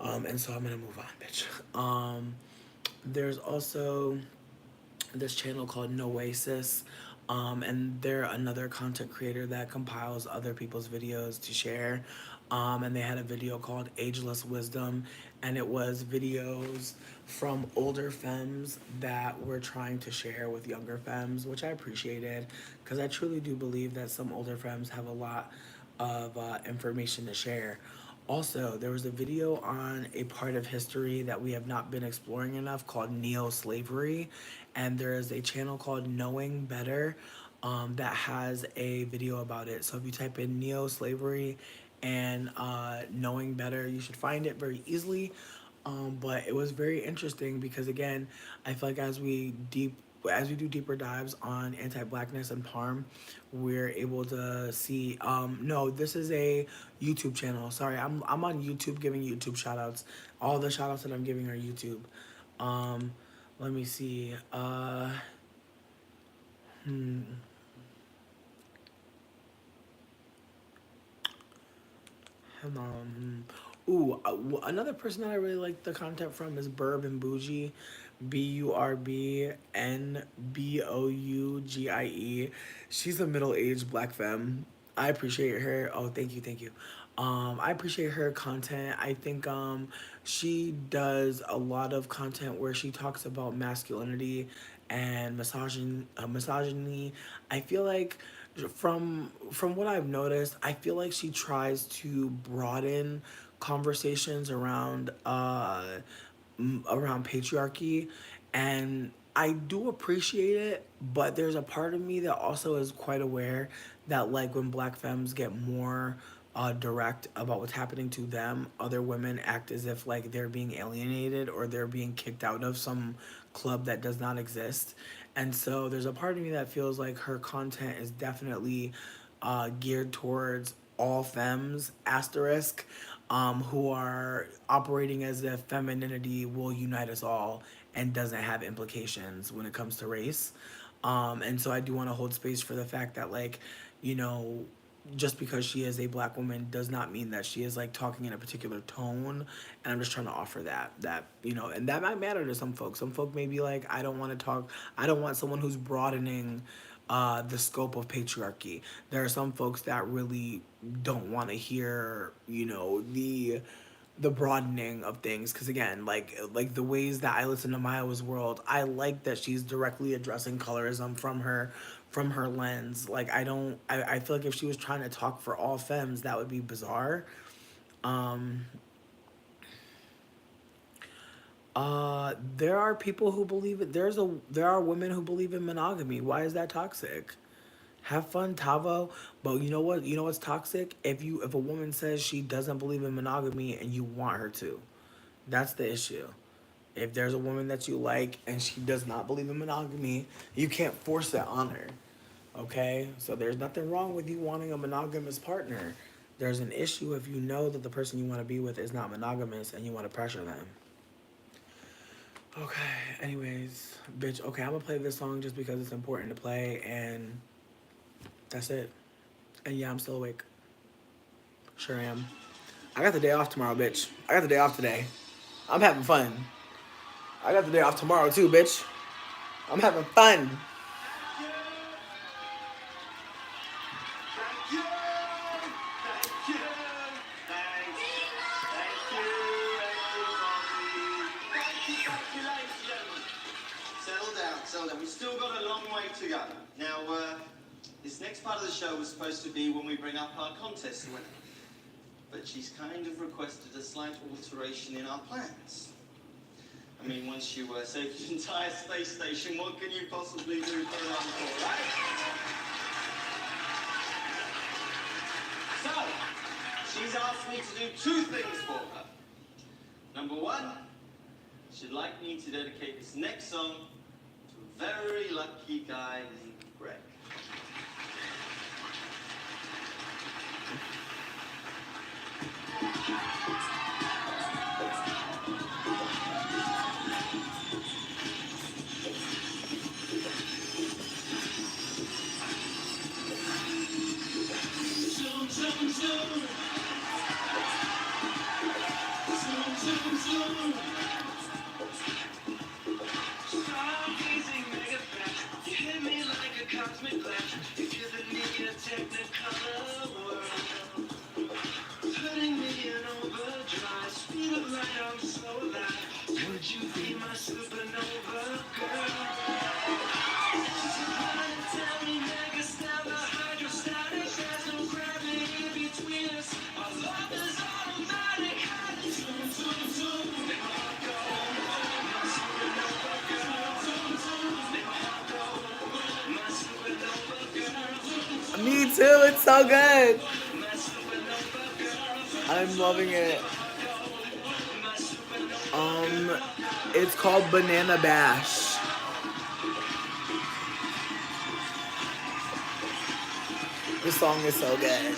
And so I'm gonna move on, bitch. There's also this channel called Noasis. And they're another content creator that compiles other people's videos to share. And they had a video called Ageless Wisdom, and it was videos from older femmes that were trying to share with younger femmes, which I appreciated, because I truly do believe that some older femmes have a lot of information to share. Also, there was a video on a part of history that we have not been exploring enough called neo-slavery, and there is a channel called Knowing Better that has a video about it. So if you type in neo-slavery and Knowing Better, you should find it very easily. But it was very interesting because, again, I feel like as we do deeper dives on anti-blackness and parm, we're able to see. No, this is a YouTube channel. Sorry, I'm on YouTube giving YouTube shout outs. All the shout outs that I'm giving are YouTube. Let me see. Ooh, another person that I really like the content from is Burb and Bougie, BurbNBougie. She's a middle-aged black femme. I appreciate her. Oh, thank you, thank you. I appreciate her content. I think she does a lot of content where she talks about masculinity and misogyny. I feel like from what I've noticed, I feel like she tries to broaden conversations around patriarchy, and I do appreciate it, but there's a part of me that also is quite aware that, like, when black femmes get more direct about what's happening to them, other women act as if like they're being alienated or they're being kicked out of some club that does not exist. And so there's a part of me that feels like her content is definitely geared towards all femmes asterisk who are operating as if femininity will unite us all and doesn't have implications when it comes to race. And so I do want to hold space for the fact that, like, you know, just because she is a black woman does not mean that she is like talking in a particular tone. And I'm just trying to offer that, you know, and that might matter to some folks. Some folk may be like, I don't want to talk, I don't want someone who's broadening the scope of patriarchy. There are some folks that really don't want to hear, you know, the broadening of things, because again, like the ways that I listen to Maya's world, I like that she's directly addressing colorism from her lens. Like I feel like if she was trying to talk for all femmes, that would be bizarre. um there are people who believe it. There are women who believe in monogamy. Why is that toxic? Have fun, Tavo. But you know what? You know what's toxic? If a woman says she doesn't believe in monogamy and you want her to, that's the issue. If there's a woman that you like and she does not believe in monogamy, you can't force that on her. Okay? So there's nothing wrong with you wanting a monogamous partner. There's an issue if you know that the person you want to be with is not monogamous and you want to pressure them. Okay, anyways, bitch, okay, I'm gonna play this song just because it's important to play, and that's it. And yeah, I'm still awake. Sure am. I got the day off tomorrow, bitch. I got the day off today. I'm having fun. I got the day off tomorrow too, bitch. I'm having fun. Settle down. We've still got a long way to go. Now, this next part of the show was supposed to be when we bring up our contest winner. But she's kind of requested a slight alteration in our plans. I mean, once you saved the entire space station, what can you possibly do for an encore, right? So, she's asked me to do two things for her. Number one, she'd like me to dedicate this next song to a very lucky guy named Greg. Would you be my supernova girl? Tell me, mega stellar, hydrostatic, there's no gravity between us. Our love is automatic. Zoom, zoom, zoom, make my heart go. My supernova girl. Zoom, zoom, make my heart go. My supernova girl. Me too, it's so good. I'm loving it. It's called Banana Bash. This song is so good.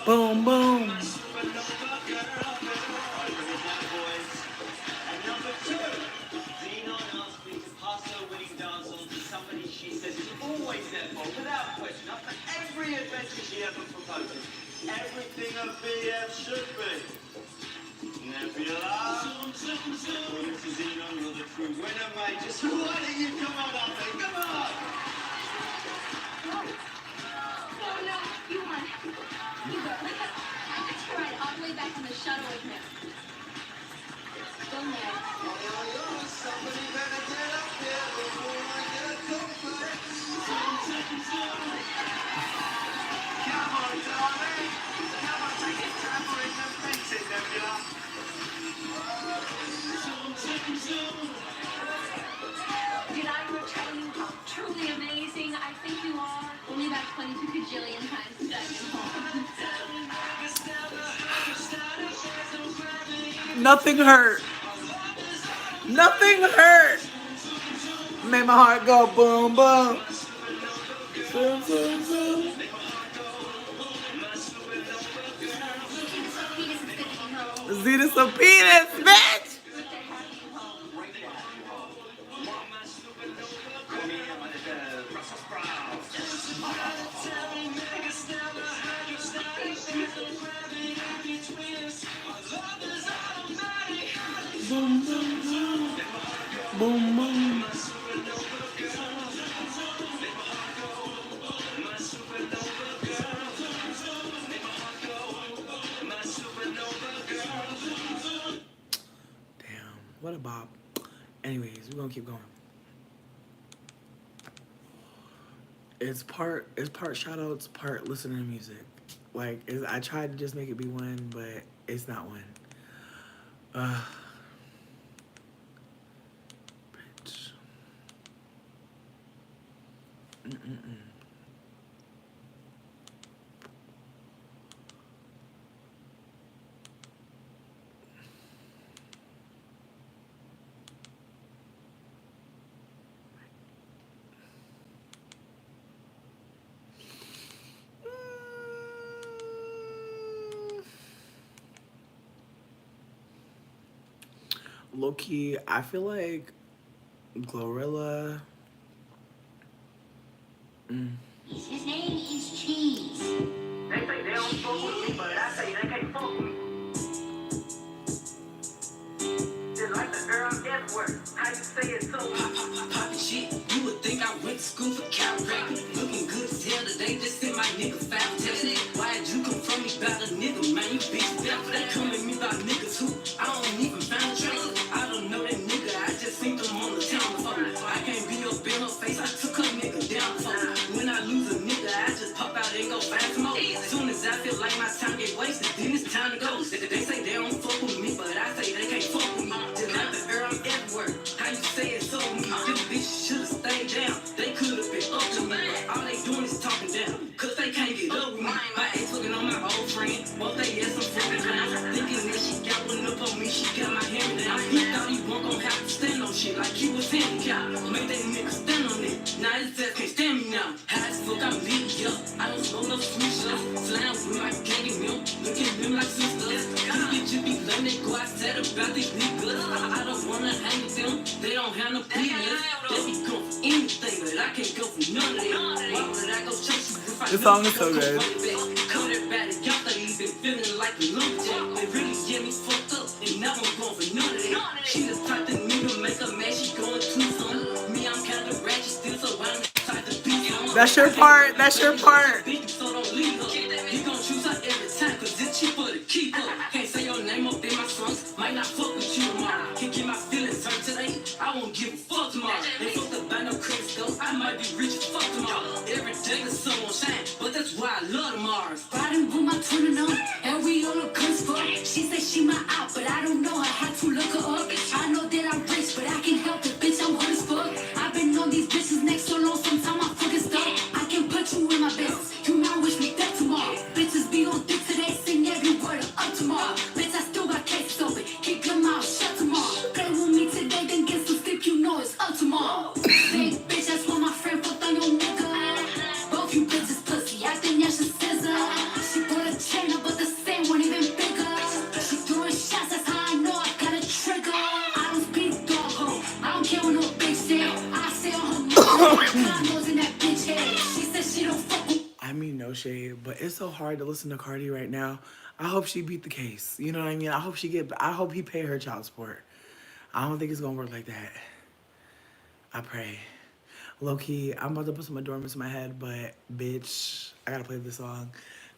Boom, boom. Without question, after every adventure she ever proposes, everything a BF should be. Nebula. This is in honor of the true winner, mate. Just why don't you come on up, mate? Come on! Oh no, you won. You go. I tried all the way back on the shuttle with him. Still mad. Somebody better get up here before I get a comfort. Come on, darling. Come on, take your tambourine and fix it, Nebula. Did I ever tell you how truly amazing I think you are? Only about 22 gajillion times a second. Nothing hurt. Nothing hurt. Made my heart go boom, boom. Boom, boom, boom. Zetas of penis, bitch. Boom, boom, boom. Boom, boom. Damn, what a bop. Anyways, we're gonna keep going. It's part shoutouts, part listening to music. Like I tried to just make it be one, but it's not one. Bitch. Low key, I feel like Glorilla. His name is Cheese. They say they don't fuck with me, but I say they can't fuck with me. Just like the girl F word. How you say it so? Poppin' shit, you would think I went to school for chiropractic. Looking good as hell today, just sent my nigga 5 texts. Why'd you come from me about a nigga, man? You bitch devil. They come at me about niggas who I don't even find traces. I don't know that nigga, I just seen them on the town before. I can't be up in her face, I took her nigga down before. When I lose a nigga, I just pop out and go find some more. Soon as I feel like my time get wasted, then it's time to go. They say they don't fuck with me, but I say they can't fuck with me. Just like the girl everywhere. How you say it so me? Them bitches should've stayed down. They could've been up to me, but all they doing is talking down. Cause they can't get up with me. My ex looking on my old friend. Both they ass some fucking clowns. Thinking that she got one up on me, she got my hand down. He thought he wasn't gonna have to stand on shit like he was handicapped. Made that nigga stand on it. Now his ass can't stand me now. High as fuck, I'm lit, yeah. I don't smoke no sweet stuff. Slam with my gang and milk. Look at them like sisters. These bitches be lame, they go outside about these niggas. I don't wanna hang with them. They don't have no business. They be going for anything, but I can't go for none of them. Why would I go chase you if I This song is so good. Come everybody, y'all thought you been feeling like a lumberjack. They really get me fucked up, and now I'm going for none of that. She the type that nigga make her mad, she going to some. Me, I'm kinda ratchet still, so I'm the type to be on. That's your part. That's your part. So don't leave her. You gon' choose her every time, cause it's cheaper to keep her. Can't say your name up in my songs, might not fuck with you tomorrow. Can't get my feelings hurt today, I won't give a fuck tomorrow. Ain't fucked up by no credit score, I might be rich as fuck tomorrow. Every day the sun won't shine, but that's why I love tomorrow. Riding with my twin on, and we on a cruise for. She said she my out, but I don't know. I had to look her up. I know that I'm rich, but I can help it, bitch. I'm hot as fuck. I've been on these bitches next so long, sometimes I fucking stuck. I can put you in my business. You might wish me dead tomorrow. Bitches be on dick today, sing every word of up tomorrow. Bitch, I still got cases open. Keep your mouth shut tomorrow. Play with me today, then get some sleep. You know it's up tomorrow. Hey, bitch, that's what my friend put on your nigga. Both you bitches pussy. I think y'all should scissor. She put a chain up, but the same one even bigger. She throwing shots, that's how I know I got a trigger. I don't speak dog ho. I don't care what no bitch say. I say on her mouth. Condos in that bitch head. She said she don't fuck with. I mean, no shade, but it's so hard to listen to Cardi right now. I hope she beat the case. You know what I mean? I hope he pay her child support. I don't think it's gonna work like that. I pray. Low key, I'm about to put some adornments in my head, but bitch, I gotta play this song.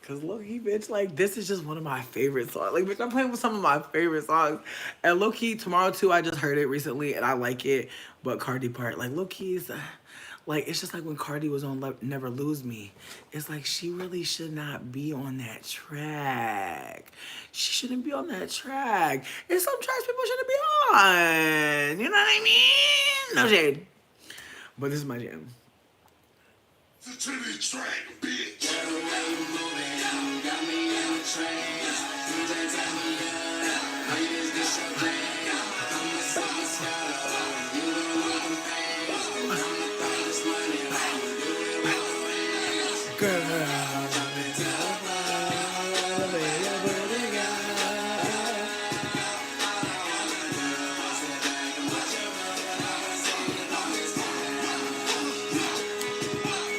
Cause low key, bitch, like this is just one of my favorite songs. Like, bitch, I'm playing with some of my favorite songs. And low key, tomorrow too, I just heard it recently and I like it. But Cardi part, like low key is, like it's just like when Cardi was on Never Lose Me. It's like she really should not be on that track. She shouldn't be on that track. There's some tracks people shouldn't be on. You know what I mean? No shade. But this is my jam. To the track, bitch.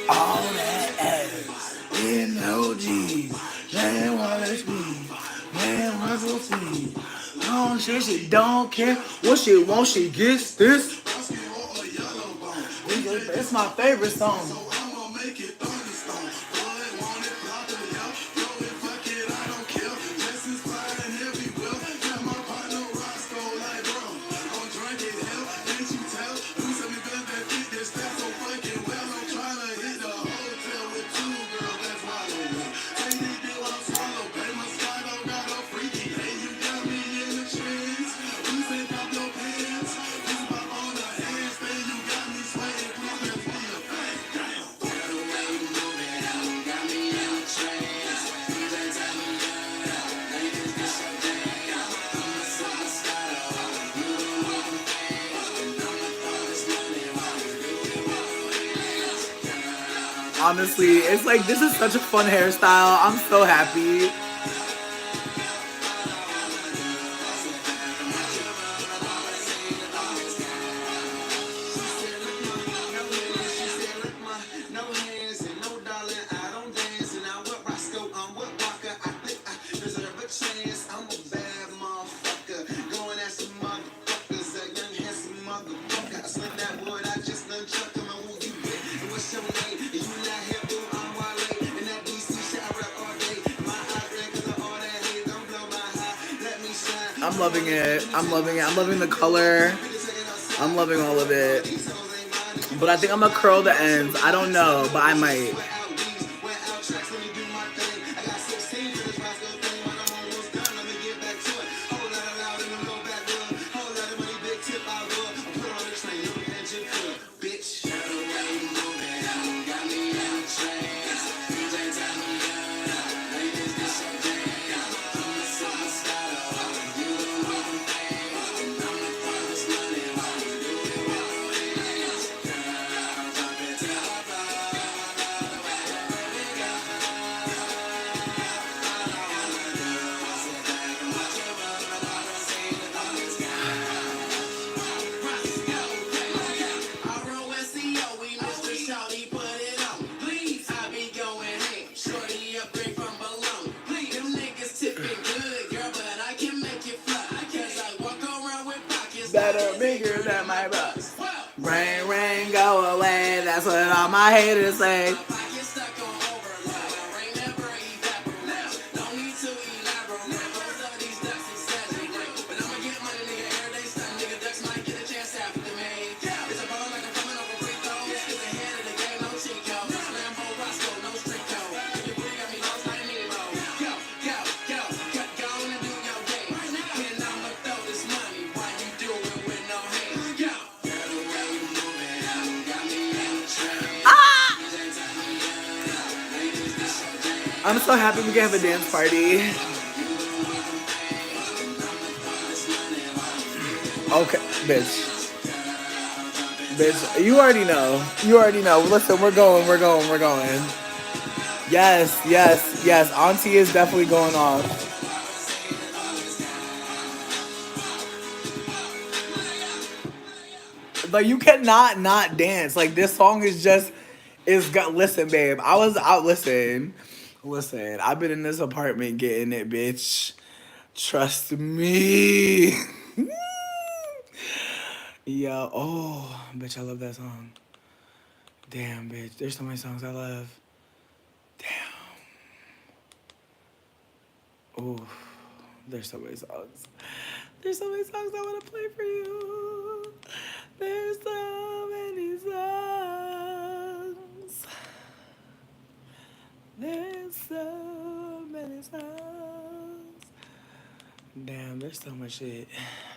All that ass in OG. Man, what it's me. Man, what's so sweet. Oh, she don't care what she wants, she gets this. It's my favorite song. Honestly, it's like this is such a fun hairstyle. I'm so happy. I'm loving it. I'm loving it. I'm loving the color. I'm loving all of it. But I think I'm gonna curl the ends. I don't know, but I might. Better bigger than my bus. Rain, rain, go away. That's what all my haters say. I'm so happy we can have a dance party. Okay, bitch. Bitch, you already know. You already know. Listen, we're going. Yes, yes, yes. Auntie is definitely going off. Like you cannot not dance. Like this song is just is got. Listen, babe. I was out. Listen. Listen, I've been in this apartment getting it, bitch. Trust me. Yeah. Oh, bitch, I love that song. Damn, bitch. There's so many songs I love. Damn. Ooh, there's so many songs. There's so many songs I want to play for you. There's so many songs. There's so many songs. Damn, there's so much shit.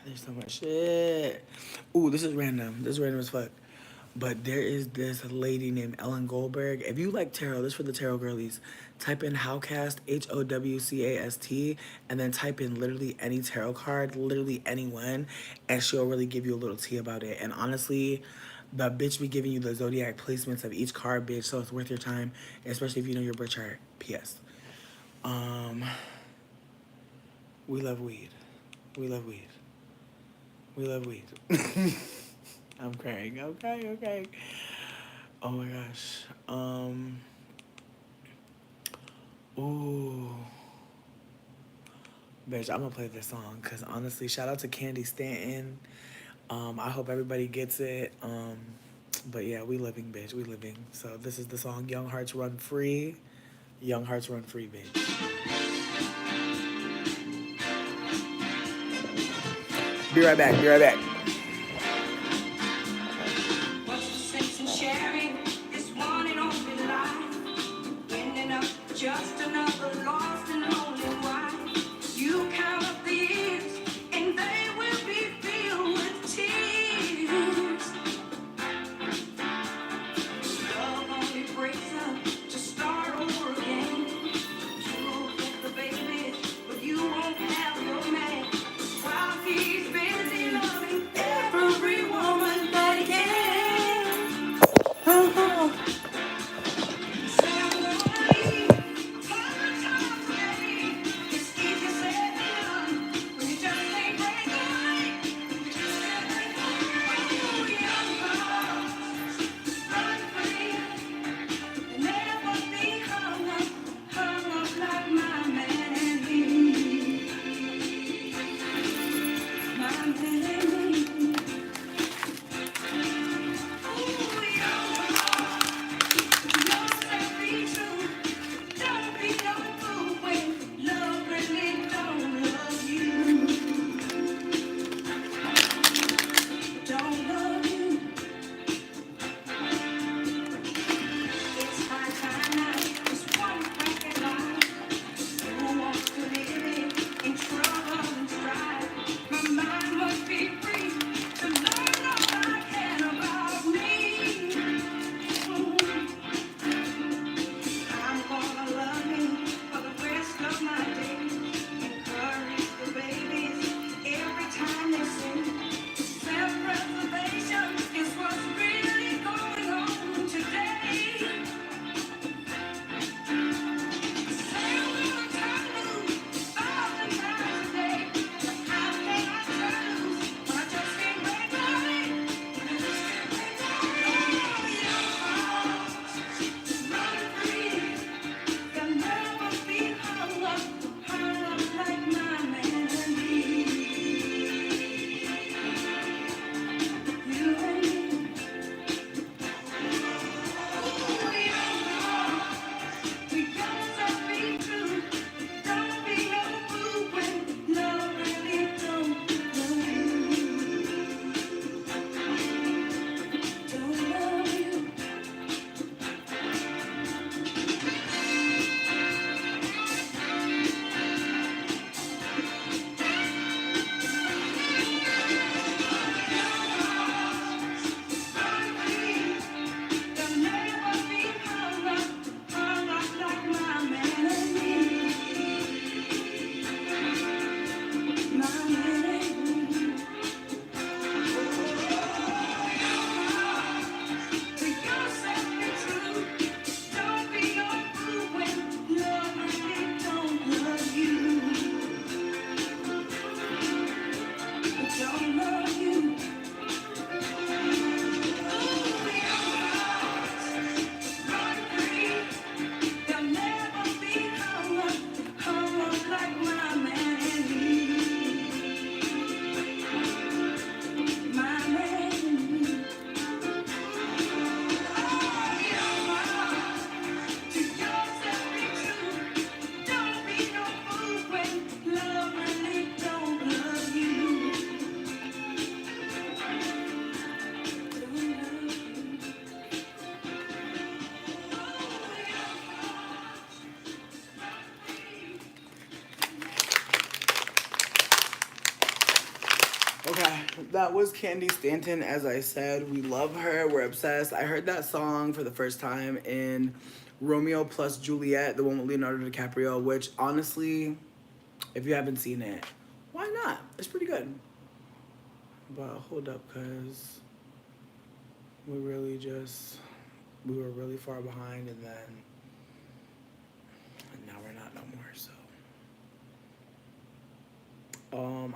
There's so much shit. Ooh, this is random. This is random as fuck. But there is this lady named Ellen Goldberg. If you like tarot, this is for the tarot girlies. Type in Howcast, Howcast, and then type in literally any tarot card, literally anyone, and she'll really give you a little tea about it. And honestly, the bitch be giving you the zodiac placements of each card, bitch, so it's worth your time, especially if you know your birth chart. P.S. Um, we love weed. We love weed. We love weed. I'm crying. Okay. Oh my gosh. Ooh. Bitch, I'm gonna play this song because honestly, shout out to Candy Stanton. I hope everybody gets it. But yeah, we living, bitch. We living. So this is the song Young Hearts Run Free. Young Hearts Run Free, bitch. Be right back. What's the sense in sharing this one and only life? Ending up just another lost and lonely wife. You count up the years, and they will be filled with tears. Love only breaks up to start over again. You'll get the baby, but you won't have your man. While he's busy loving every woman that he can. Say I'm gonna leave, time today. It's easy said than done when you just can't break away. You just can't break away. Young hearts run free, never be hung up like my man and me. My man and me. Ooh, young hearts, young and be true. Don't be no fool when love really don't love you. Don't love you. It's high time now. Just one bracket line. Who wants to live in trouble and strife? My mind must be free to learn all I can about me. I'm gonna love him for the rest of my days. Encourage the babies every time they sing. Self-preservation is what's really going on today. Say I'm gonna turn loose 1,000 times a day. But how can I turn loose when I just can't break away? Young hearts run free. They'll never be hung up like my man and me. You and me. Ooh, young hearts, we gotta be true. Don't be no fool when love really don't love you. Don't love you. They'll never be hung up like my man and me. My man and me. To yourself be true. Don't be no fool when love really don't love you. Don't love you. Ooh, young hearts run free. They'll never be Okay, that was Candy Stanton. As I said, we love her. We're obsessed. I heard that song for the first time in Romeo plus Juliet, the one with Leonardo DiCaprio, which honestly, if you haven't seen it, why not? It's pretty good. But hold up, because we really just, we were really far behind, and then now we're not no more, so.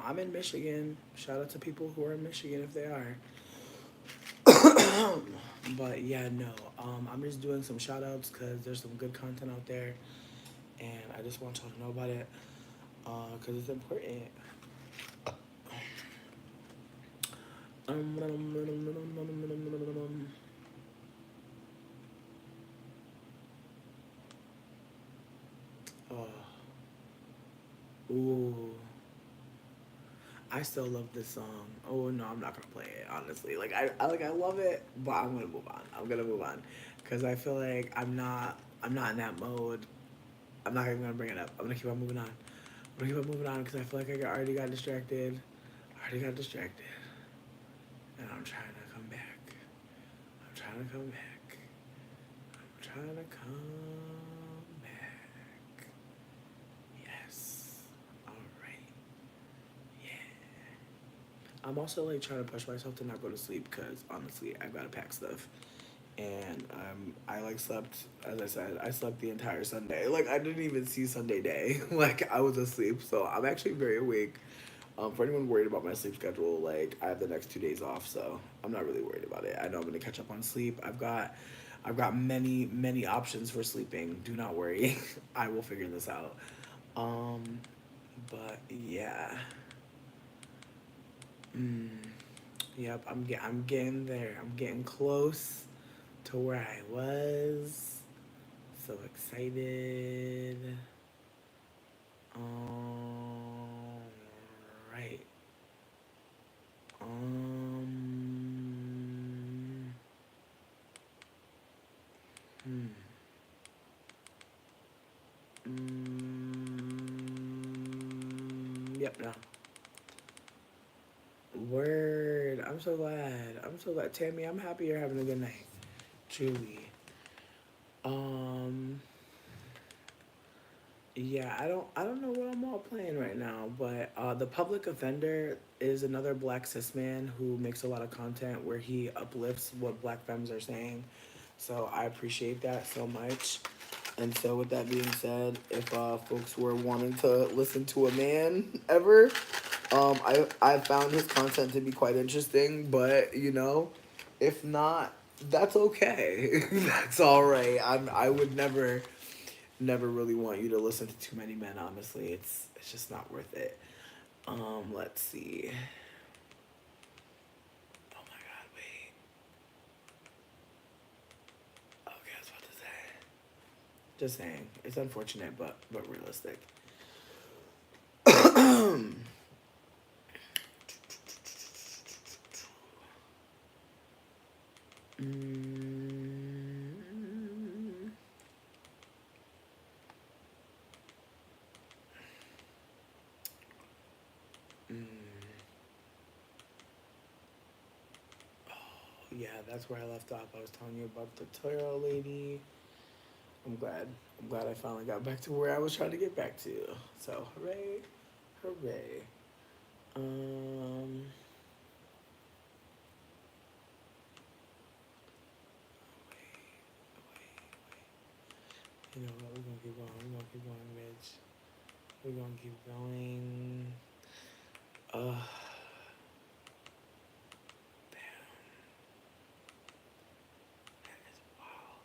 I'm in Michigan. Shout out to people who are in Michigan if they are. But yeah, no. I'm just doing some shout outs because there's some good content out there, and I just want y'all to know about it because it's important. Oh, ooh. I still love this song. Oh no, I'm not gonna play it honestly. Like I love it, but I'm gonna move on. I'm gonna move on because I feel like I'm not in that mode. I'm not even gonna bring it up. I'm gonna keep on moving on. I'm gonna keep on moving on because I feel like already got distracted. I already got distracted, and I'm trying to come back. I'm trying to come back. I'm trying to come back. Yes. All right. Yeah. I'm also like trying to push myself to not go to sleep because honestly, I gotta pack stuff. And I like slept, as I said, I slept the entire Sunday. Like I didn't even see Sunday day. Like I was asleep, so I'm actually very awake. For anyone worried about my sleep schedule, like I have the next 2 days off, so I'm not really worried about it. I know I'm gonna catch up on sleep. I've got many options for sleeping. Do not worry, I will figure this out. Um, but yeah. Mm, yep, I'm getting there. I'm getting close to where I was. So excited. Right. Um. Hmm. Yep. No. Word. I'm so glad. I'm so glad, Tammy. I'm happy you're having a good night. Truly. Um. Yeah, I don't know what I'm all playing right now, but the Public Offender is another black cis man who makes a lot of content where he uplifts what black femmes are saying. So I appreciate that so much. And so with that being said, if folks were wanting to listen to a man ever, I found his content to be quite interesting, but you know, if not, that's okay. That's all right. I would never really want you to listen to too many men, honestly. It's just not worth it. Let's see. Oh my god, wait. Okay, I was about to say. Just saying. It's unfortunate but realistic. Mm, mm. Yeah, that's where I left off. I was telling you about the Toyota lady. I'm glad. I'm glad I finally got back to where I was trying to get back to. So hooray, hooray. Um, you know what? We're gonna keep going. We're gonna keep going, bitch. We're gonna keep going. Uh, damn, that is wild.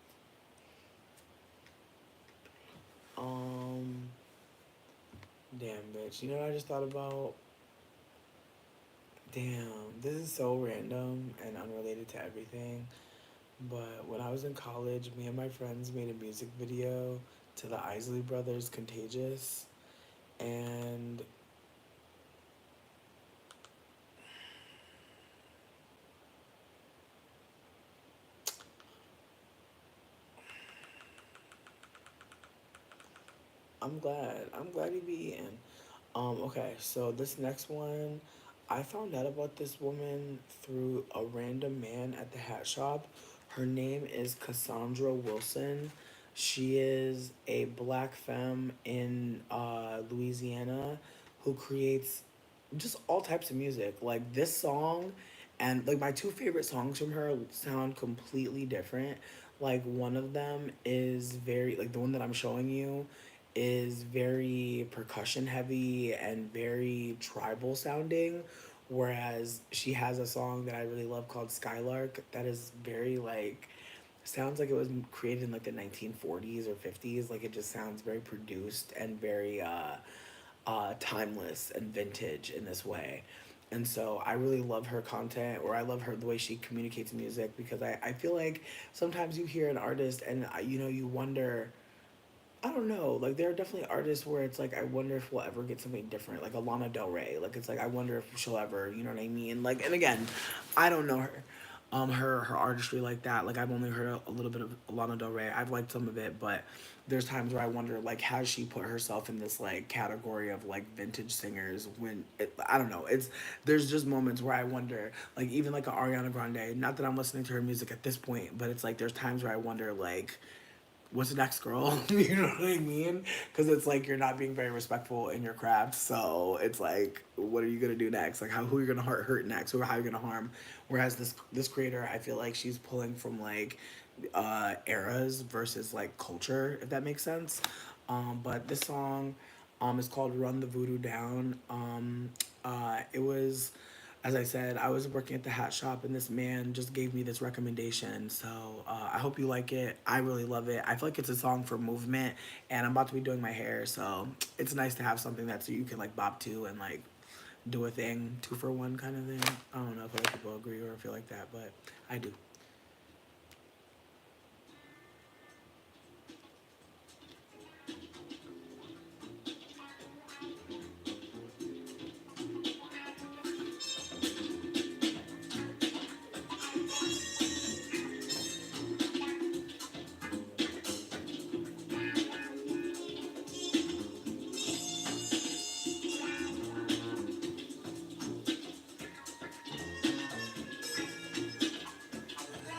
Damn, bitch. You know what I just thought about? Damn, this is so random and unrelated to everything. But when I was in college, me and my friends made a music video to the Isley Brothers' Contagious. And I'm glad. I'm glad you be eating. Okay, so this next one, I found out about this woman through a random man at the hat shop. Her name is Cassandra Wilson. She is a black femme in Louisiana who creates just all types of music. Like this song and like my two favorite songs from her sound completely different. Like one of them is very like the one that I'm showing you is very percussion heavy and very tribal sounding, whereas she has a song that I really love called Skylark that is very like sounds like it was created in like the 1940s or 50s. Like it just sounds very produced and very timeless and vintage in this way. And so I really love her content, or I love her the way she communicates music, because I feel like sometimes you hear an artist and you know you wonder, I don't know. Like there are definitely artists where it's like I wonder if we'll ever get something different, like Alana Del Rey. Like it's like I wonder if she'll ever, you know what I mean? Like and again, I don't know her, her artistry like that. Like I've only heard a little bit of Alana Del Rey. I've liked some of it, but there's times where I wonder like has she put herself in this like category of like vintage singers when I don't know. It's there's just moments where I wonder like even like a Ariana Grande. Not that I'm listening to her music at this point, but it's like there's times where I wonder like what's the next girl? You know what I mean? Because it's like you're not being very respectful in your craft. So it's like, what are you gonna do next? Like, how who are you gonna hurt next, or how are you gonna harm? Whereas this creator, I feel like she's pulling from like eras versus like culture, if that makes sense. But this song is called "Run the Voodoo Down." It was as I said, I was working at the hat shop and this man just gave me this recommendation. So I hope you like it. I really love it. I feel like it's a song for movement, and I'm about to be doing my hair, so it's nice to have something that so you can like bop to and like do a thing, two for one kind of thing. I don't know if other people agree or feel like that, but I do.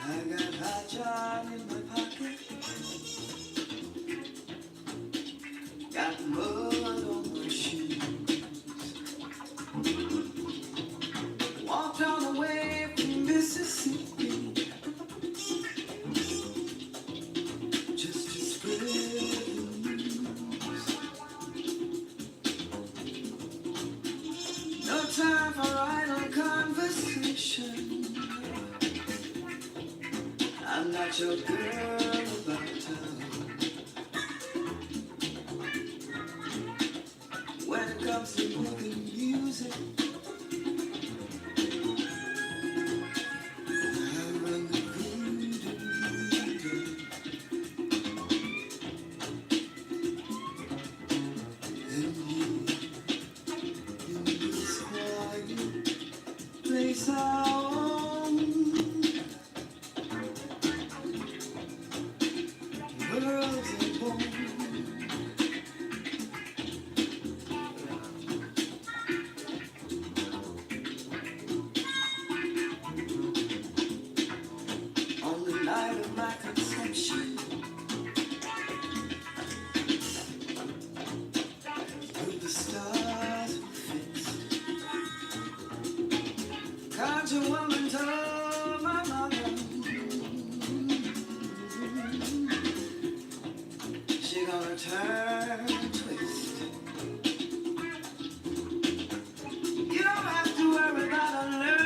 I got hot jar in my pocket, got mud on my shoes. Walked all the way from Mississippi just to spread the news. No time for idle conversation. I'm not your girl about town. When it comes to moving music, I run the voodoo. And you, in this quiet place I own, worlds are born. On the night of my conception, with the stars were fixed, country woman told my mother she gonna turn and twist. You don't have to worry about her learning.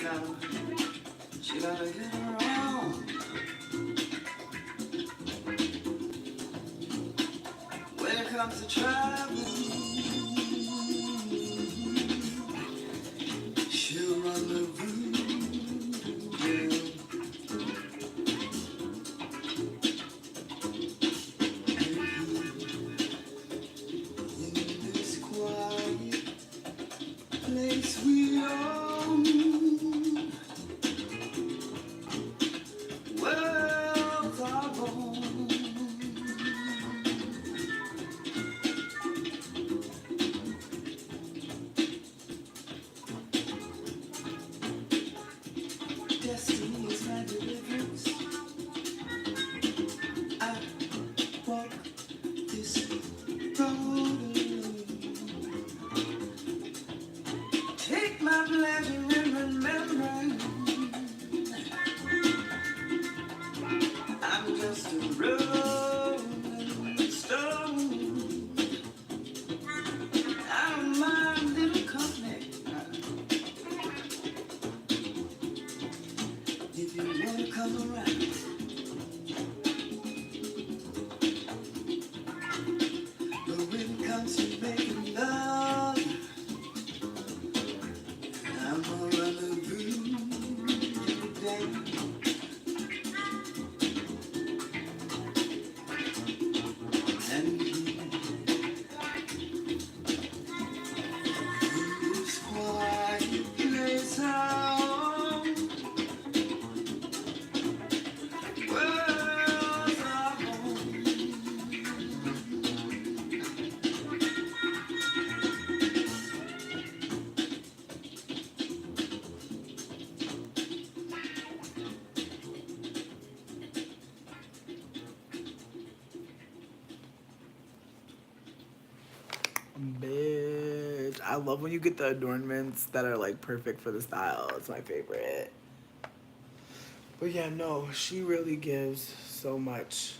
No, she gonna get around. When it comes to traveling, she'll run the voodoo. In this quiet place we own, worlds are born. Bitch. I love when you get the adornments that are like perfect for the style. It's my favorite. But yeah, no, she really gives so much.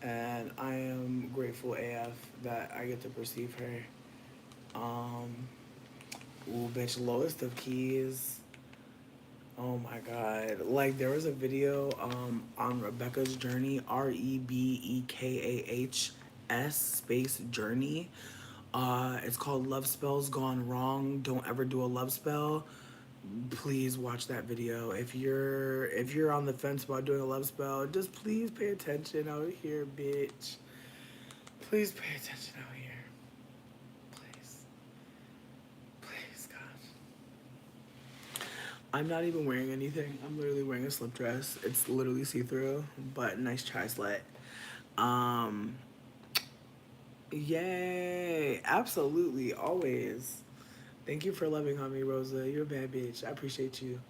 And I am grateful AF that I get to perceive her. Um, ooh, bitch, lowest of keys. Oh my god. Like there was a video on Rebecca's journey, REBEKAHS space journey. It's called Love Spells Gone Wrong. Don't ever do a love spell. Please watch that video. If you're on the fence about doing a love spell, just please pay attention out here, bitch. Please pay attention out here. Please. Please, God. I'm not even wearing anything. I'm literally wearing a slip dress. It's literally see-through, but nice try, slut. Um, Yay. Absolutely. Always. Thank you for loving on me, Rosa. You're a bad bitch. I appreciate you.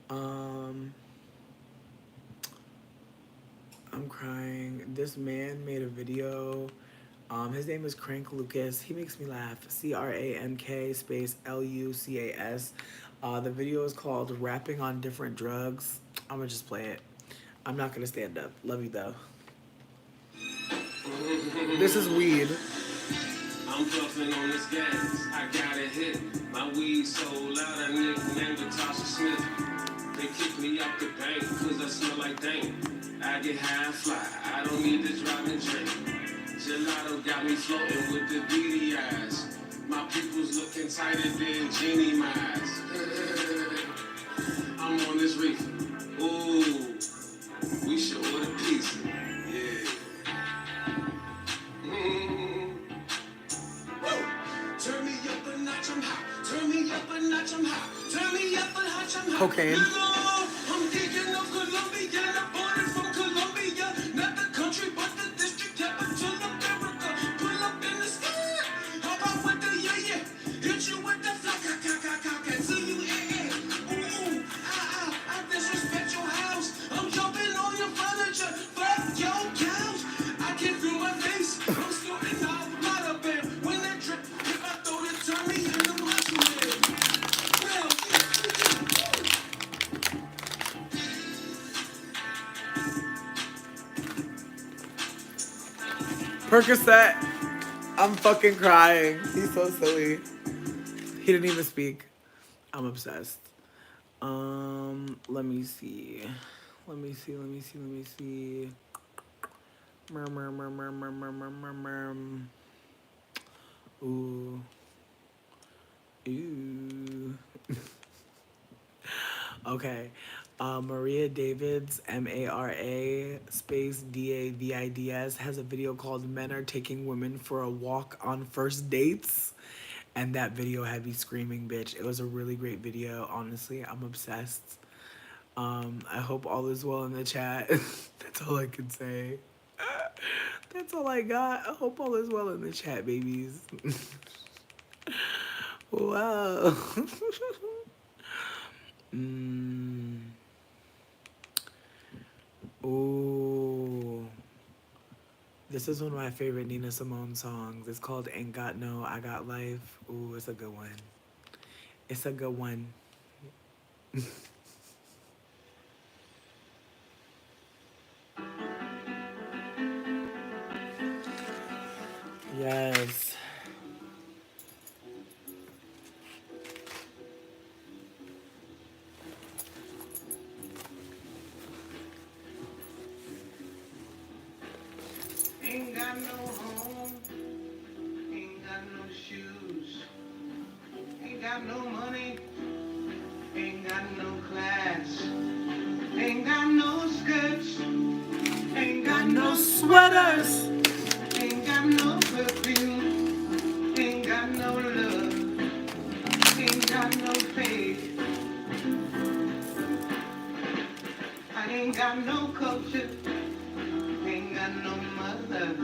I'm crying. This man made a video. His name is Crank Lucas. He makes me laugh. CRANK space LUCAS. The video is called Rapping on Different Drugs. I'm gonna just play it. I'm not gonna stand up. Love you though. This is weed. I'm puffing on this gas, I got a hit. My weed so loud, I nicknamed it Tasha Smith. They kick me up the bank, cause I smell like dank. I get high and fly, I don't need to drive and drink. Gelato got me floating with the beady eyes. My people's looking tighter than Genie eyes. I'm on this reefer, ooh, we should order pizza, yeah. Turn me up a notch, I'm hot. Turn me up a notch, I'm hot. Turn me up a notch, I'm hot. Cocaine. I'm thinking of Colombia. I bought it from Colombia. Not the country, but the district capital of America. Pull up in the sky. How about with the yeah? Hit you with the fly, and see you ooh, I disrespect your house. I'm jumping on your furniture. Fuck your couch. I can feel my face. I'm snorting out the bottle bear. When that drip, if I throw it, turn me into microwave. Well, Percocet. I'm fucking crying. He's so silly. He didn't even speak. I'm obsessed. Let me see. Let me see. Ooh. Ooh. Okay. Maria Davids, MARA space DAVIDS, has a video called Men Are Taking Women for a Walk on First Dates. And that video had me screaming, bitch. It was a really great video. Honestly, I'm obsessed. I hope all is well in the chat. That's all I can say. That's all I got. I hope all is well in the chat, babies. Wow. Ooh. This is one of my favorite Nina Simone songs. It's called Ain't Got No, I Got Life. Ooh, it's a good one. It's a good one. Yes. ain't got no home, ain't got no shoes, ain't got no money, ain't got no class, ain't got no skirts, ain't got no Sweaters. ain't got no perfume, ain't got no love, ain't got no faith. I ain't got no culture, ain't got no mother,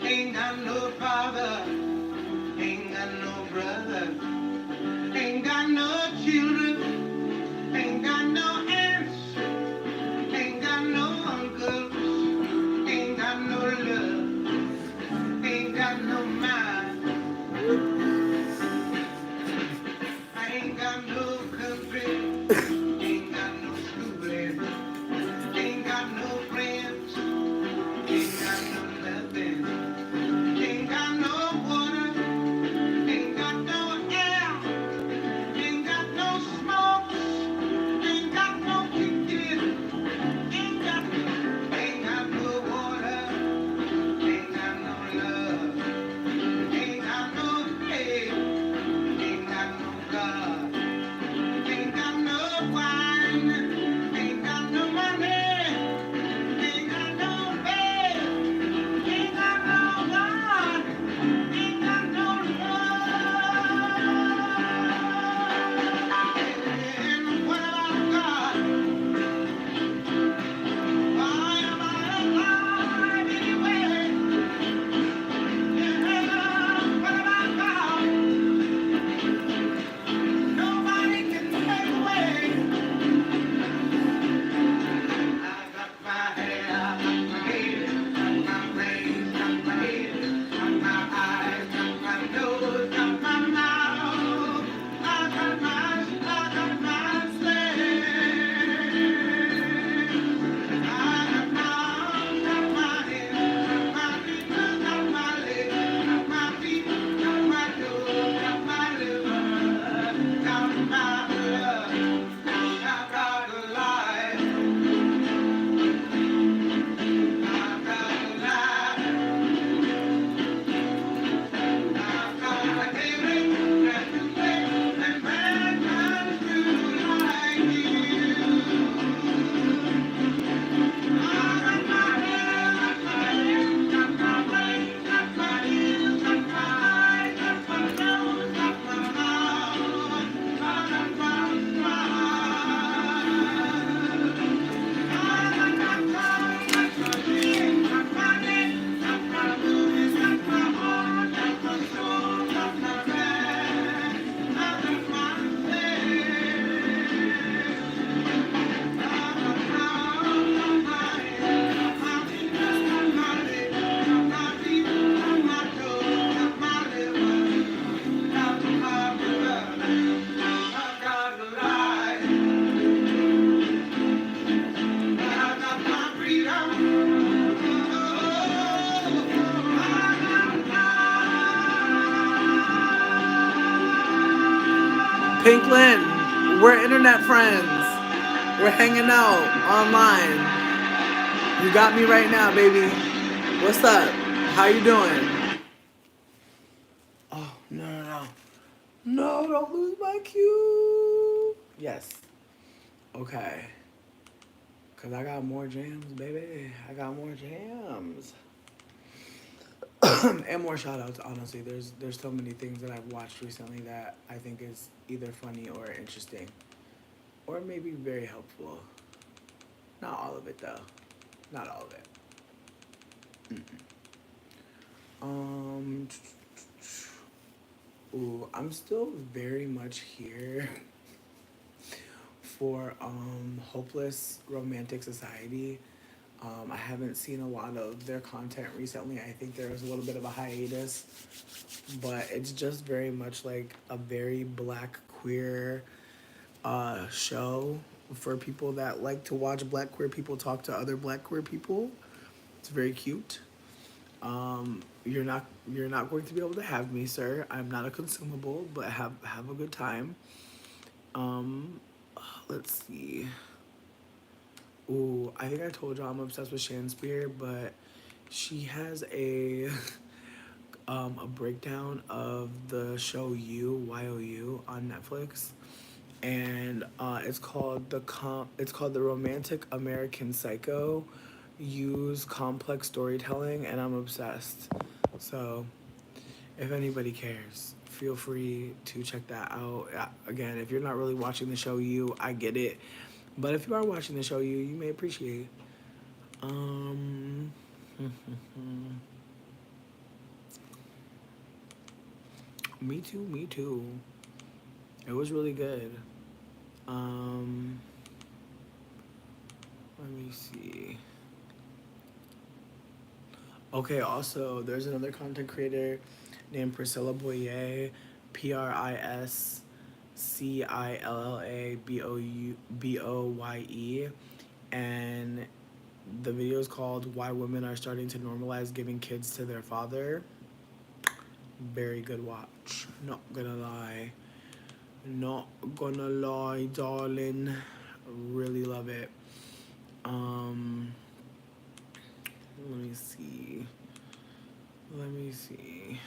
ain't got no father, ain't got no brother, ain't got no children, ain't got no aunts, ain't got no uncles, ain't got no love, ain't got no mind. Pinklin, we're internet friends. We're hanging out online. You got me right now, baby. What's up? How you doing? Oh, no, no, no. No, don't lose my cue. Yes. Okay. Because I got more jams, baby. I got more jams. And more shoutouts, honestly. There's so many things that I've watched recently that I think is either funny or interesting. Or maybe very helpful. Not all of it, though. Not all of it. Um, ooh, I'm still very much here for Hopeless Romantic Society. I haven't seen a lot of their content recently. I think there was a little bit of a hiatus, but it's just very much like a very black queer show for people that like to watch black queer people talk to other black queer people. It's very cute. You're not going to be able to have me, sir. I'm not a consumable, but have a good time. Um, let's see. Ooh, I think I told y'all I'm obsessed with Shan Spear, but she has a breakdown of the show You on Netflix, and it's called the Romantic American Psycho. Use complex storytelling, and I'm obsessed. So, if anybody cares, feel free to check that out. Again, if you're not really watching the show I get it. But if you are watching the show you may appreciate. Um, Me too, me too. It was really good. Um, Let me see. Okay, also, there's another content creator named Priscilla Boyer, PriscillaBoye, and the video is called Why Women Are Starting to Normalize Giving Kids to Their Father. Very good watch. Not gonna lie. Not gonna lie, darling. Really love it. Um, Let me see. Let me see.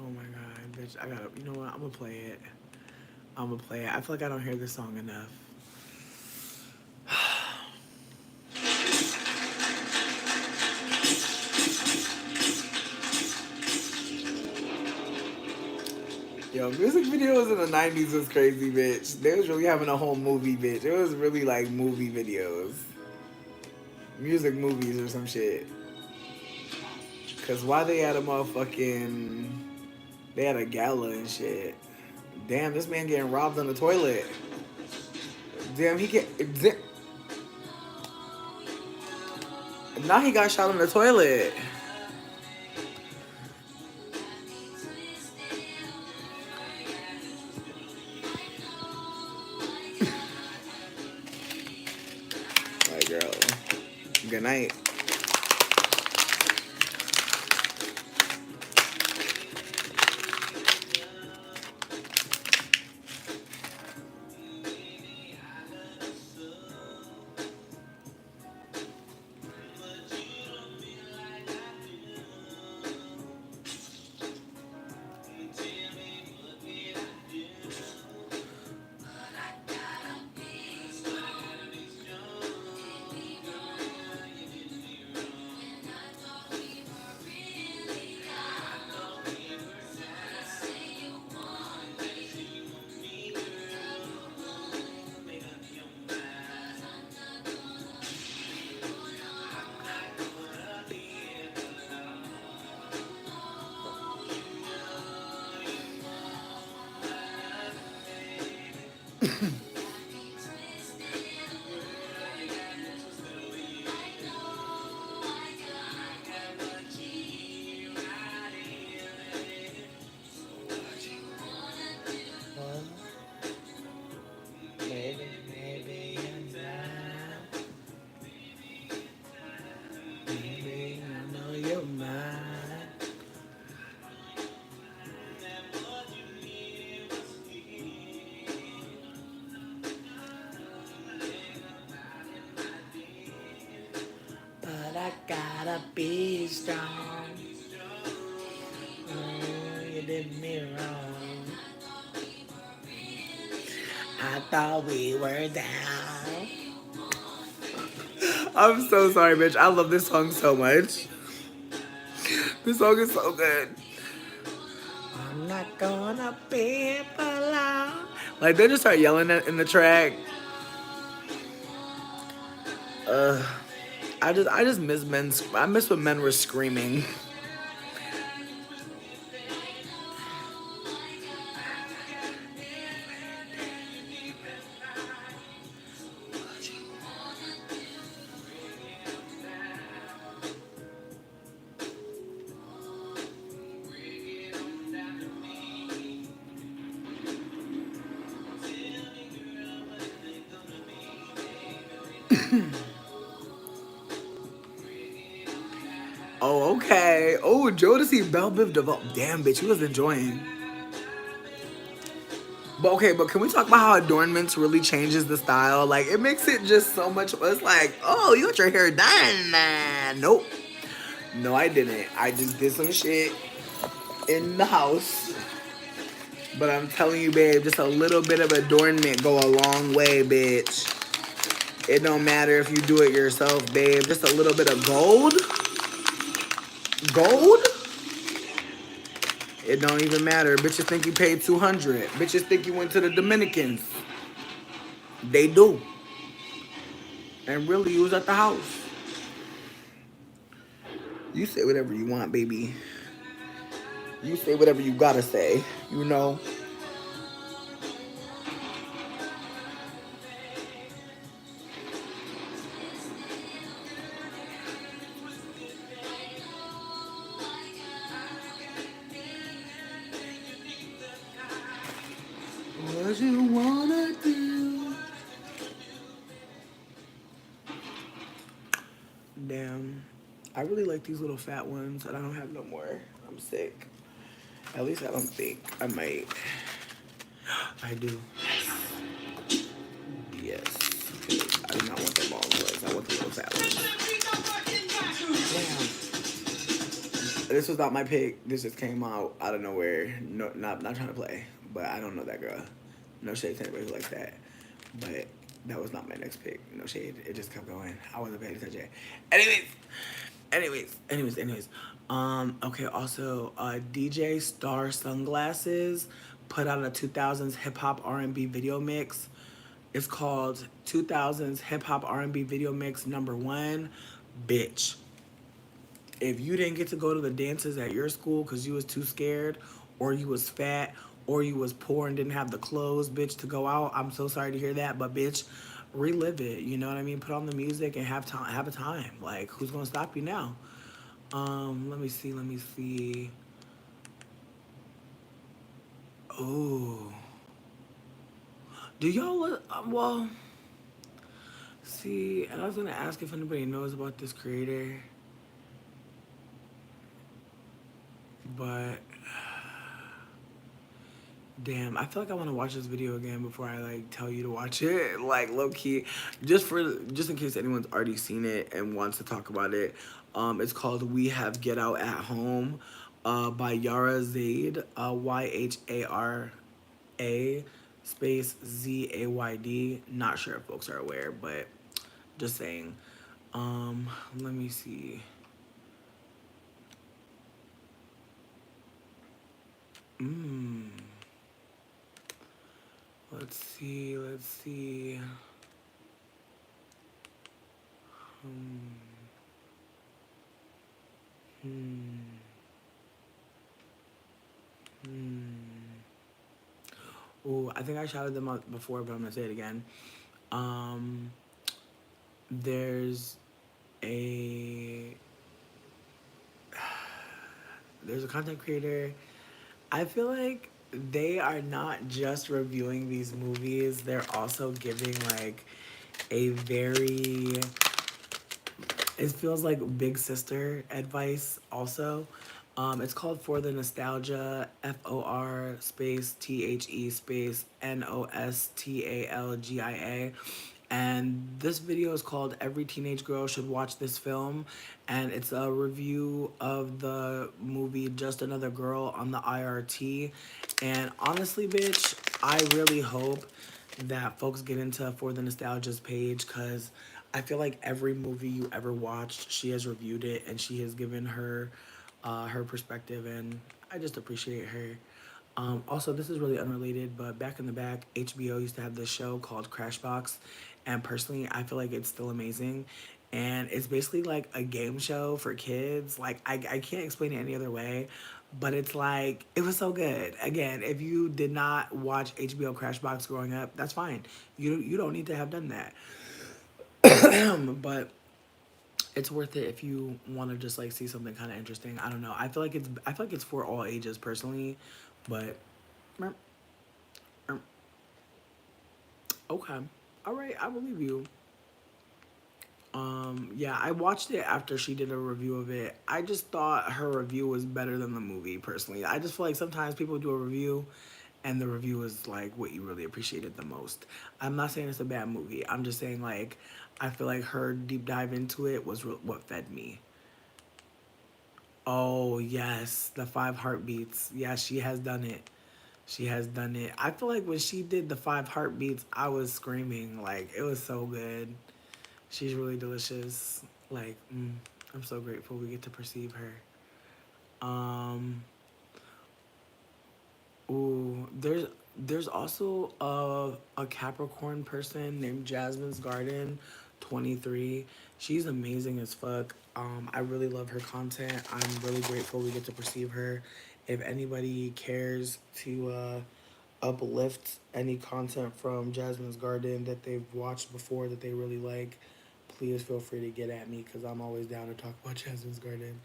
Oh my god, bitch. I gotta, you know what? I'm gonna play it. I'm gonna play it. I feel like I don't hear this song enough. Yo, music videos in the 90s was crazy, bitch. They was really having a whole movie, bitch. It was really like movie videos. Music movies or some shit. Cause why they had a motherfucking... They had a gala and shit. Damn, this man getting robbed on the toilet. Damn, he get... Now he got shot on the toilet. Like, girl. Good night. strong. You did me wrong. I thought we were down. I'm so sorry, bitch. I love this song so much. This song is so good. I'm not gonna be for long. Like they just start yelling that in the track. I just miss men. I miss when men were screaming. Oh, okay. Oh, Jodeci, Belle Biv DeVoe. Damn, bitch, you was enjoying. But okay, but can we talk about how Adornments really changes the style? Like, it makes it just so much. It's like, oh, you got your hair done. Nah, nope. No, I didn't. I just did some shit in the house. But I'm telling you, babe, just a little bit of adornment go a long way, bitch. It don't matter if you do it yourself, babe. Just a little bit of gold. Gold? It don't even matter. Bitches think you paid 200. Bitches think you went to the Dominicans. They do. And really, you was at the house. You say whatever you want, baby. You say whatever you gotta say, you know? What you wanna do? Damn. I really like these little fat ones, and I don't have no more. I'm sick. At least I don't think I might. I do. Yes. I do not want the long ones. I want the little fat ones. Damn. This was not my pick. This just came out of nowhere. No, not trying to play, but I don't know that girl. No shade to anybody who likes that, but that was not my next pick. No shade. It just kept going. I wasn't paying attention. Anyways. Okay. Also, DJ Star Sunglasses put out a 2000s hip hop R&B video mix. It's called 2000s hip hop R&B video mix #1. Bitch, if you didn't get to go to the dances at your school because you was too scared, or you was fat, or you was poor and didn't have the clothes, bitch, to go out, I'm so sorry to hear that, but bitch, relive it. You know what I mean? Put on the music and have time. Have a time. Like, who's gonna stop you now? Let me see. Oh, do y'all? Well, see, and I was gonna ask if anybody knows about this creator, but damn, I feel like I want to watch this video again before I like tell you to watch it. Like low key, just in case anyone's already seen it and wants to talk about it. It's called "We Have Get Out at Home," by Yara Zaid, YHARA space ZAYD. Not sure if folks are aware, but just saying. Let me see. Let's see. Oh, I think I shouted them out before, but I'm gonna say it again. There's a there's a content creator. I feel like they are not just reviewing these movies, they're also giving like a very, it feels like big sister advice also. It's called For the Nostalgia, FOR space THE space NOSTALGIA. And this video is called Every Teenage Girl Should Watch This Film. And it's a review of the movie Just Another Girl on the IRT. And honestly, bitch, I really hope that folks get into For the Nostalgia's page, because I feel like every movie you ever watched, she has reviewed it and she has given her perspective, and I just appreciate her. Also, this is really unrelated, but back in the back, HBO used to have this show called Crashbox, and personally, I feel like it's still amazing. And it's basically like a game show for kids. Like, I can't explain it any other way, but it's like, it was so good. Again, if you did not watch HBO Crashbox growing up, that's fine. You don't need to have done that. But it's worth it if you want to just like see something kind of interesting. I don't know. I feel like it's for all ages personally, but okay. All right, I believe you. Yeah, I watched it after she did a review of it. I just thought her review was better than the movie personally. I just feel like sometimes people do a review and the review is like what you really appreciated the most. I'm not saying it's a bad movie. I'm just saying like I feel like her deep dive into it was what fed me. Oh, yes, the five heartbeats. Yeah, she has done it. She has done it. I feel like when she did the five heartbeats, I was screaming. Like, it was so good. She's really delicious. Like, I'm so grateful we get to perceive her. Um, there's also a Capricorn person named Jasmine's Garden, 23. She's amazing as fuck. I really love her content. I'm really grateful we get to perceive her. If anybody cares to uplift any content from Jasmine's Garden that they've watched before that they really like, please feel free to get at me because I'm always down to talk about Jasmine's Garden.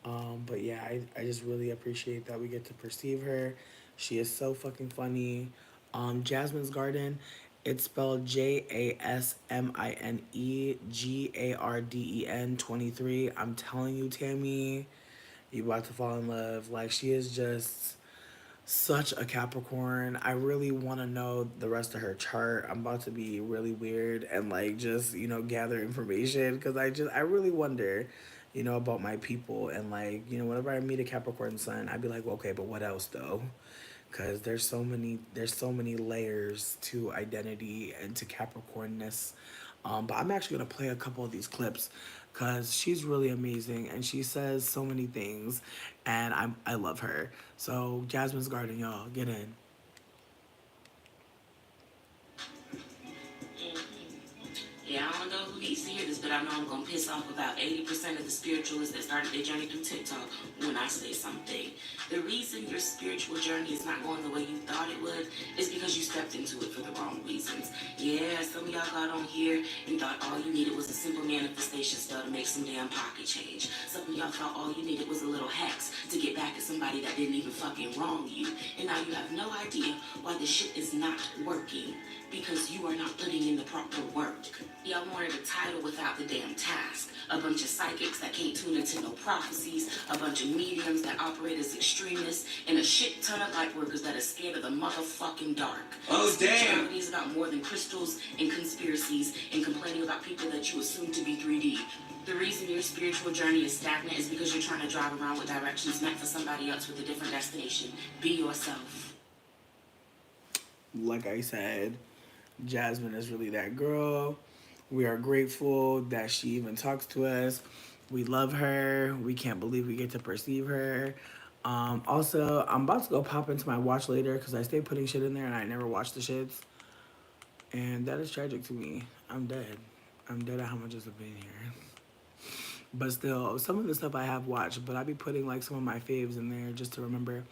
But yeah, I just really appreciate that we get to perceive her. She is so fucking funny. Jasmine's Garden, it's spelled JASMINEGARDEN 23. I'm telling you, Tammy, you about to fall in love. Like, she is just such a Capricorn. I really want to know the rest of her chart. I'm about to be really weird and like just, gather information because I really wonder, about my people, and like, whenever I meet a Capricorn sun, I'd be like, well, okay, but what else though? Because there's so many layers to identity and to Capricornness. But I'm actually gonna play a couple of these clips because she's really amazing and she says so many things, and I love her. So Jasmine's Garden, y'all, get in. Yeah, I don't know who needs to hear this, but I know I'm gonna piss off about 80% of the spiritualists that started their journey through TikTok when I say something. The reason your spiritual journey is not going the way you thought it would is because you stepped into it for the wrong reasons. Yeah, some of y'all got on here and thought all you needed was a simple manifestation spell to make some damn pocket change. Some of y'all thought all you needed was a little hex to get back at somebody that didn't even fucking wrong you. And now you have no idea why this shit is not working because you are not putting in the proper work. Y'all wanted a title without the damn task. A bunch of psychics that can't tune into no prophecies, a bunch of mediums that operate as extremists, and a shit ton of light workers that are scared of the motherfucking dark. Oh, damn. Spirituality is about more than crystals and conspiracies and complaining about people that you assume to be 3D. The reason your spiritual journey is stagnant is because you're trying to drive around with directions meant for somebody else with a different destination. Be yourself. Like I said, Jasmine is really that girl. We are grateful that she even talks to us. We love her. We can't believe we get to perceive her. Also, I'm about to go pop into my watch later because I stay putting shit in there and I never watch the shits. And that is tragic to me. I'm dead. I'm dead at how much has been here. But still, some of the stuff I have watched, but I be putting like some of my faves in there just to remember.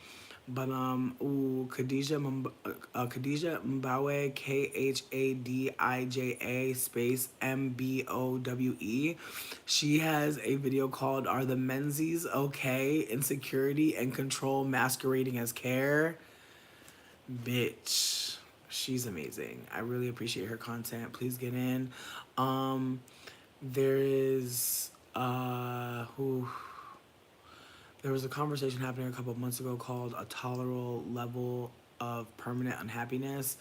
But Khadija Mbawe, Khadija space Mbowe. She has a video called "Are the Menzies Okay? Insecurity and Control Masquerading as Care." Bitch, she's amazing. I really appreciate her content. Please get in. There is who there was a conversation happening a couple of months ago called "A Tolerable Level of Permanent Unhappiness."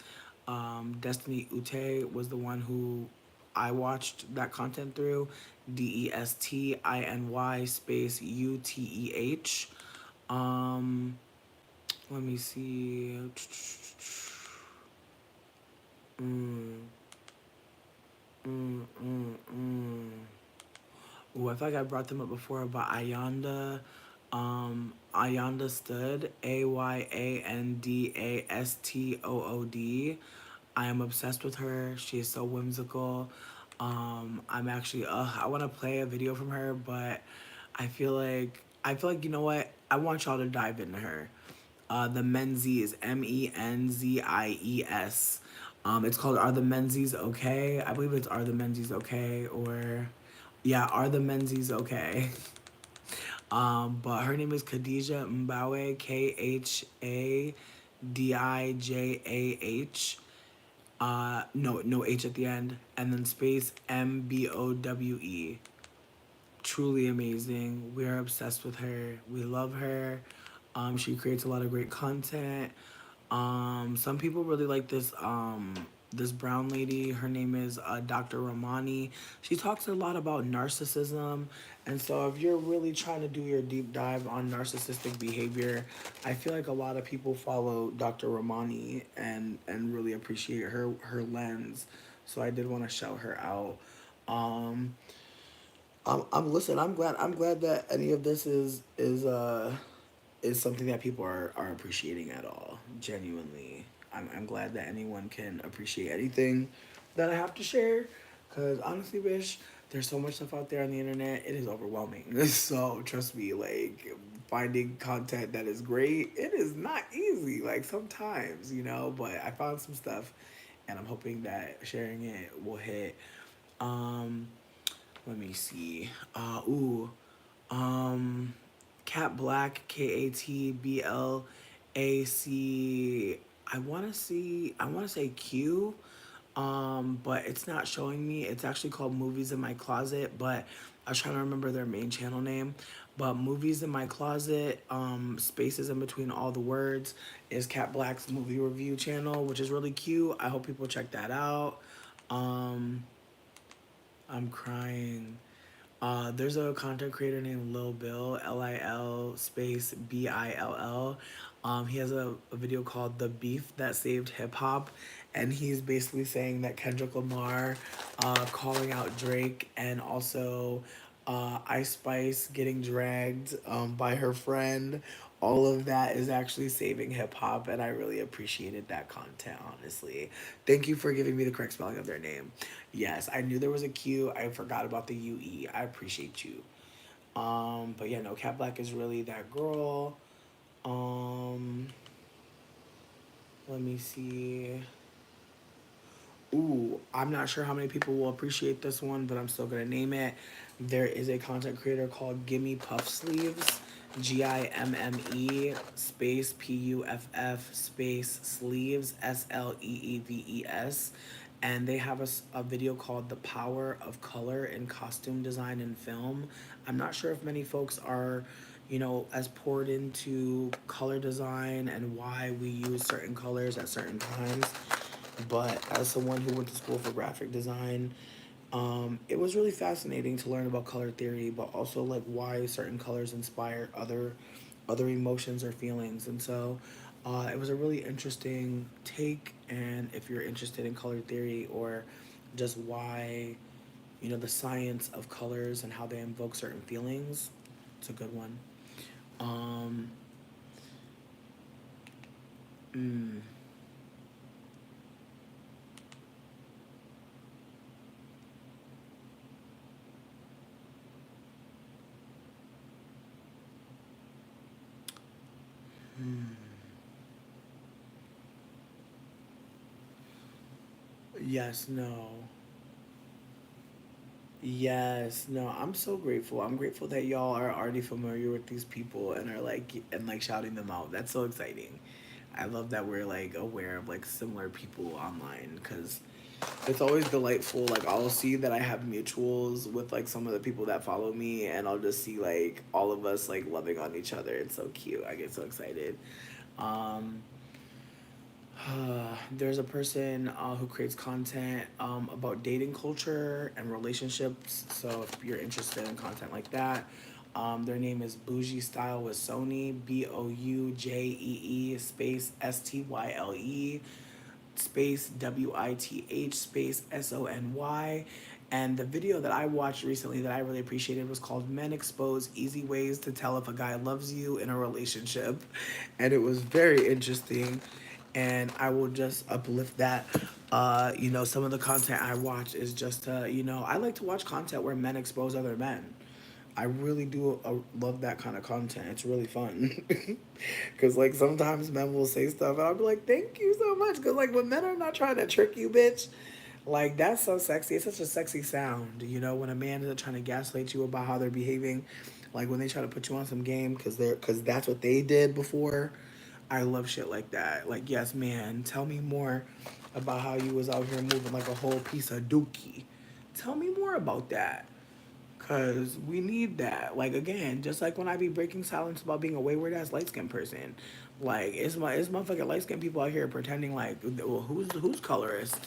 Destiny Ute was the one who I watched that content through. DESTINY space UTEH. Um, Let me see. Mm, mm. Ooh, I feel like I brought them up before, but Ayanda Stood, AYANDASTOOD. I am obsessed with her. She is so whimsical. I'm actually, I want to play a video from her, but I feel like you know what? I want y'all to dive into her. The Menzies, MENZIES. It's called Are the Menzies Okay? I believe it's Are the Menzies Okay, or yeah, Are the Menzies Okay? But her name is Khadija Mbawe, KHADIJAH. No H at the end, and then space MBOWE. Truly amazing. We are obsessed with her. We love her. She creates a lot of great content. Some people really like this brown lady. Her name is Dr. Ramani. She talks a lot about narcissism, and so if you're really trying to do your deep dive on narcissistic behavior, I feel like a lot of people follow Dr. Ramani and really appreciate her lens. So I did want to shout her out. Um, I'm listen. I'm glad that any of this is something that people are appreciating at all. Genuinely, I'm glad that anyone can appreciate anything that I have to share. Cause honestly, Bish, there's so much stuff out there on the internet. It is overwhelming. So trust me, like finding content that is great, it is not easy. Like sometimes, but I found some stuff, and I'm hoping that sharing it will hit. Um, Let me see. Um, Cat Black, KATBLAC. I wanna say Q. But it's not showing me. It's actually called Movies in My Closet, but I was trying to remember their main channel name. But Movies in My Closet, spaces in between all the words, is Cat Black's movie review channel, which is really cute. I hope people check that out. Um, I'm crying. There's a content creator named Lil Bill, Lil space Bill. He has a video called "The Beef That Saved Hip Hop," and he's basically saying that Kendrick Lamar, calling out Drake, and also Ice Spice getting dragged by her friend. All of that is actually saving hip hop, and I really appreciated that content, honestly. Thank you for giving me the correct spelling of their name. Yes, I knew there was a Q. I forgot about the UE. I appreciate you. But yeah, no, Cat Black is really that girl. Um, Let me see. Ooh, I'm not sure how many people will appreciate this one, but I'm still gonna name it. There is a content creator called Gimme Puff Sleeves, GIMME space PUFF space sleeves SLEEVES, and they have a video called "The Power of Color in Costume Design and Film." I'm not sure if many folks are, as poured into color design and why we use certain colors at certain times. But as someone who went to school for graphic design, it was really fascinating to learn about color theory, but also like why certain colors inspire other emotions or feelings. And so it was a really interesting take. And if you're interested in color theory or just why, the science of colors and how they invoke certain feelings, it's a good one. Um, mm, yes, no. Yes, no, I'm so grateful. I'm grateful that y'all are already familiar with these people and are like shouting them out. That's so exciting. I love that we're like aware of like similar people online because it's always delightful. Like I'll see that I have mutuals with like some of the people that follow me, and I'll just see like all of us like loving on each other. It's so cute. I get so excited. Um, There's a person who creates content about dating culture and relationships. So if you're interested in content like that, their name is Bougie Style with Sony, Boujee space Style space WITH space SONY. And the video that I watched recently that I really appreciated was called Men Expose Easy Ways to Tell If a Guy Loves You in a Relationship. And it was very interesting. And I will just uplift that. Some of the content I watch is just, I like to watch content where men expose other men. I really do love that kind of content. It's really fun. Because, like, sometimes men will say stuff, and I'll be like, thank you so much. Because, like, when men are not trying to trick you, bitch, like, that's so sexy. It's such a sexy sound, when a man isn't trying to gaslight you about how they're behaving. Like, when they try to put you on some game because that's what they did before. I love shit like that. Like, yes, man, tell me more about how you was out here moving like a whole piece of dookie. Tell me more about that. Cause we need that. Like again, just like when I be breaking silence about being a wayward ass light skinned person, like it's motherfucking light skinned people out here pretending like, well, who's colorist,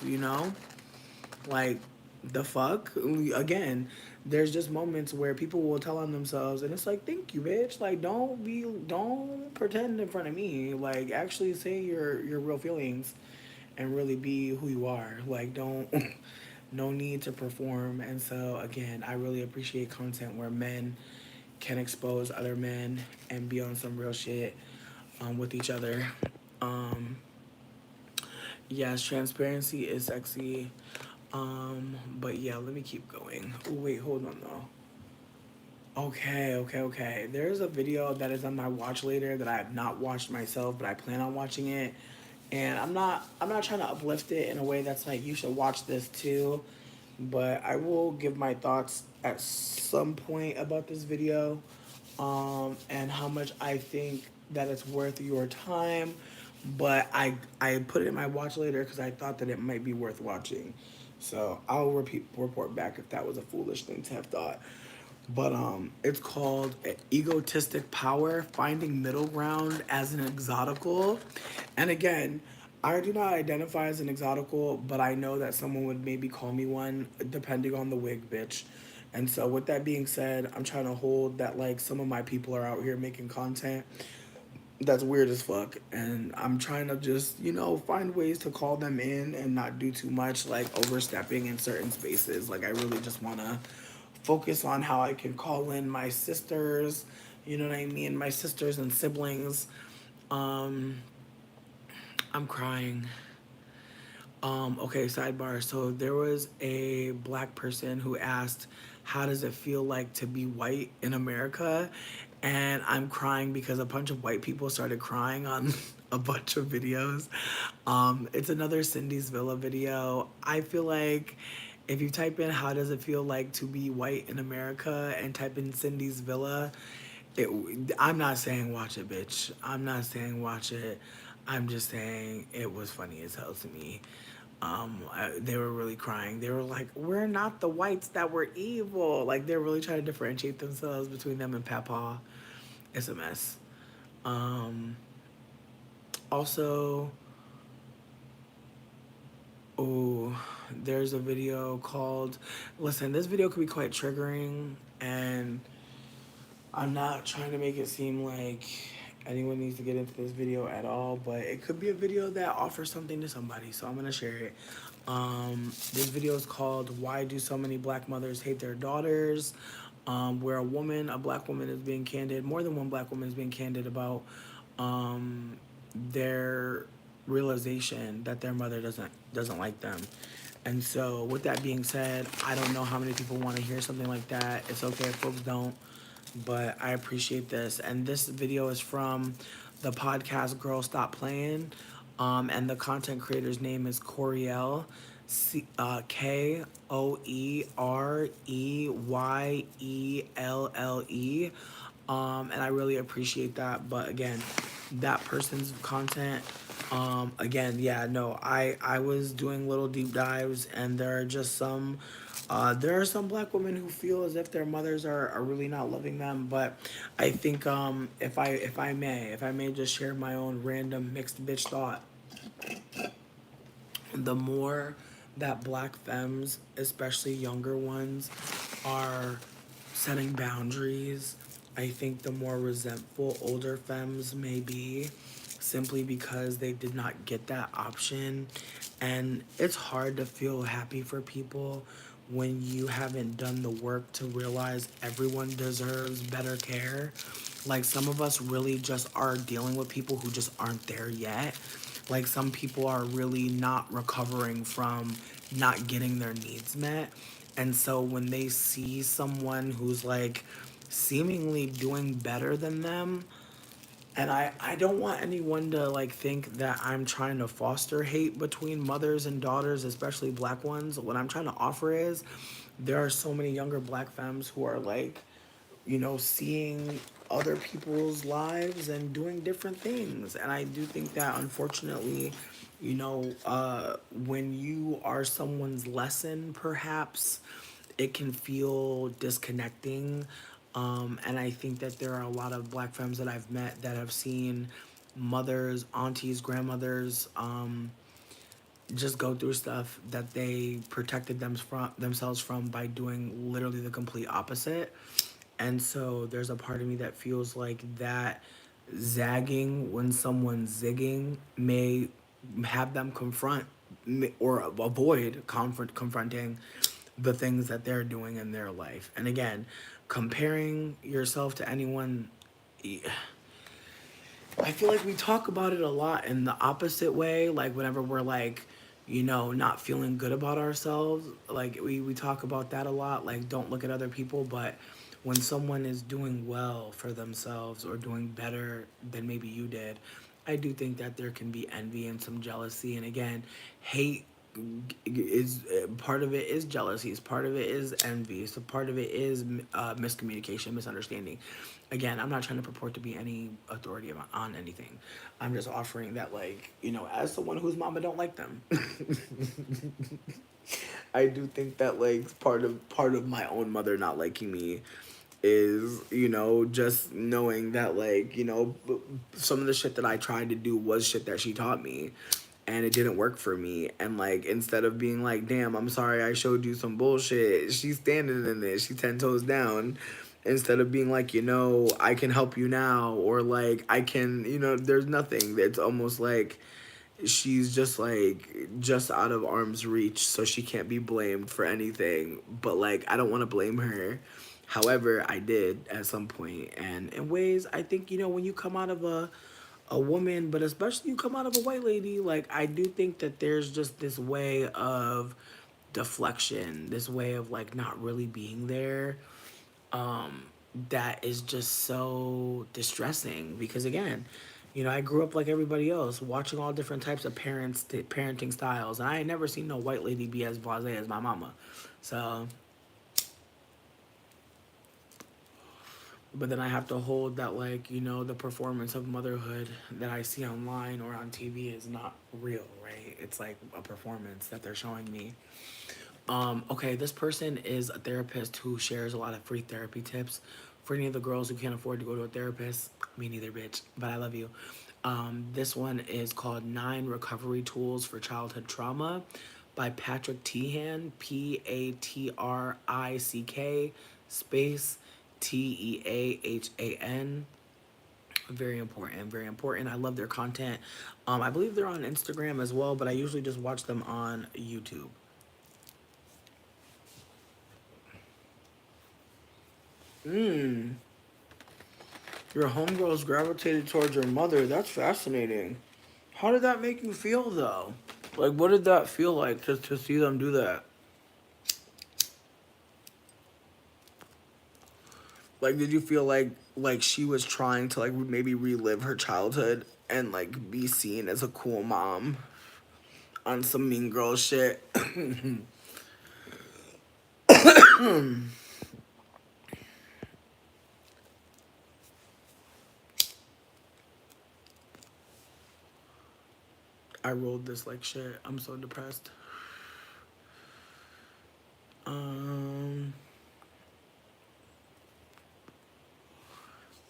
Like the fuck. Again, there's just moments where people will tell on themselves, and it's like, thank you, bitch. Like don't pretend in front of me. Like actually say your real feelings, and really be who you are. Like don't. No need to perform. And so again, I really appreciate content where men can expose other men and be on some real shit with each other. Um, yes, transparency is sexy. But yeah, let me keep going. Ooh, wait, hold on though. Okay. There's a video that is on my watch later that I have not watched myself, but I plan on watching it. And I'm not trying to uplift it in a way that's like you should watch this too, but I will give my thoughts at some point about this video, and how much I think that it's worth your time. But I put it in my watch later because I thought that it might be worth watching. So I'll report back if that was a foolish thing to have thought. But it's called Egotistic Power: Finding Middle Ground as an Exotical. And again, I do not identify as an exotical, but I know that someone would maybe call me one depending on the wig, bitch. And so with that being said, I'm trying to hold that like some of my people are out here making content that's weird as fuck, and I'm trying to just find ways to call them in and not do too much like overstepping in certain spaces. Like I really just want to focus on how I can call in my sisters, you know what I mean, my sisters and siblings. um I'm crying. Okay, sidebar. So there was a black person who asked, how does it feel like to be white in America? And I'm crying because a bunch of white people started crying on a bunch of videos. It's another Cindy's Villa video. I feel like if you type in how does it feel like to be white in America and type in Cindy's Villa, it, I'm not saying watch it, bitch. I'm not saying watch it. I'm just saying it was funny as hell to me. They were really crying. They were like, "We're not the whites that were evil." Like they're really trying to differentiate themselves between them and Papa. It's a mess. Um, Also, oh, there's a video called. Listen, this video could be quite triggering, and I'm not trying to make it seem like anyone needs to get into this video at all, but it could be a video that offers something to somebody, so I'm gonna share it. This video is called "Why Do So Many Black Mothers Hate Their Daughters?" Where a black woman is being candid, more than one black woman is being candid about their realization that their mother doesn't like them. And so with that being said, I don't know how many people want to hear something like that. It's okay if folks don't, but I appreciate this. And this video is from the podcast Girl Stop Playing. And the content creator's name is Coriel, Koreyyelle. And I really appreciate that. But again, that person's content, again, yeah, no, I was doing little deep dives, and there are some black women who feel as if their mothers are really not loving them. But I think if I may just share my own random mixed bitch thought. the more that black femmes, especially younger ones, are setting boundaries, I think the more resentful older femmes may be, simply because they did not get that option. And it's hard to feel happy for people when you haven't done the work to realize everyone deserves better care. Like, some of us really just are dealing with people who just aren't there yet. Like, some people are really not recovering from not getting their needs met. And so when they see someone who's like seemingly doing better than them, and I don't want anyone to like think that I'm trying to foster hate between mothers and daughters, especially black ones. What I'm trying to offer is there are so many younger black femmes who are like, seeing other people's lives and doing different things. And I do think that unfortunately, when you are someone's lesson, perhaps it can feel disconnecting. And I think that there are a lot of black femmes that I've met that have seen mothers, aunties, grandmothers, just go through stuff that they protected themselves from by doing literally the complete opposite. And so there's a part of me that feels like that zagging when someone's zigging may have them confront or avoid confronting the things that they're doing in their life. And again, comparing yourself to anyone, I feel like we talk about it a lot in the opposite way. Like, whenever we're like, not feeling good about ourselves, like we talk about that a lot. Like, don't look at other people. But when someone is doing well for themselves or doing better than maybe you did, I do think that there can be envy and some jealousy. And again, hate is part of it is jealousy. Part of it is envy. So part of it is miscommunication, misunderstanding. Again, I'm not trying to purport to be any authority on anything. I'm just offering that, like, as someone whose mama don't like them, I do think that like part of my own mother not liking me is, just knowing that, like, some of the shit that I tried to do was shit that she taught me, and it didn't work for me. And like, instead of being like, damn, I'm sorry I showed you some bullshit, she's standing in this, she's 10 toes down. Instead of being like, I can help you now, or like, I can, there's nothing. It's almost like she's just like just out of arm's reach, so she can't be blamed for anything. But like, I don't want to blame her. However, I did at some point. And in ways, I think, when you come out of a woman, but especially you come out of a white lady, like, I do think that there's just this way of deflection, this way of like not really being there, that is just so distressing. Because again, I grew up like everybody else, watching all different types of parenting styles, and I ain't never seen no white lady be as blasé as my mama. So, but then I have to hold that, like, the performance of motherhood that I see online or on TV is not real, right? It's like a performance that they're showing me. Okay, this person is a therapist who shares a lot of free therapy tips for any of the girls who can't afford to go to a therapist. Me neither, bitch, but I love you. This one is called 9 Recovery Tools for Childhood Trauma by Patrick Teahan, Patrick space Teahan. Very important, very important. I love their content. I believe they're on Instagram as well, but I usually just watch them on YouTube. Your homegirls gravitated towards your mother. That's fascinating. How did that make you feel, though? Like, what did that feel like to see them do that? Like, did you feel like she was trying to like maybe relive her childhood and like be seen as a cool mom on some mean girl shit? I rolled this like shit. I'm so depressed. Um.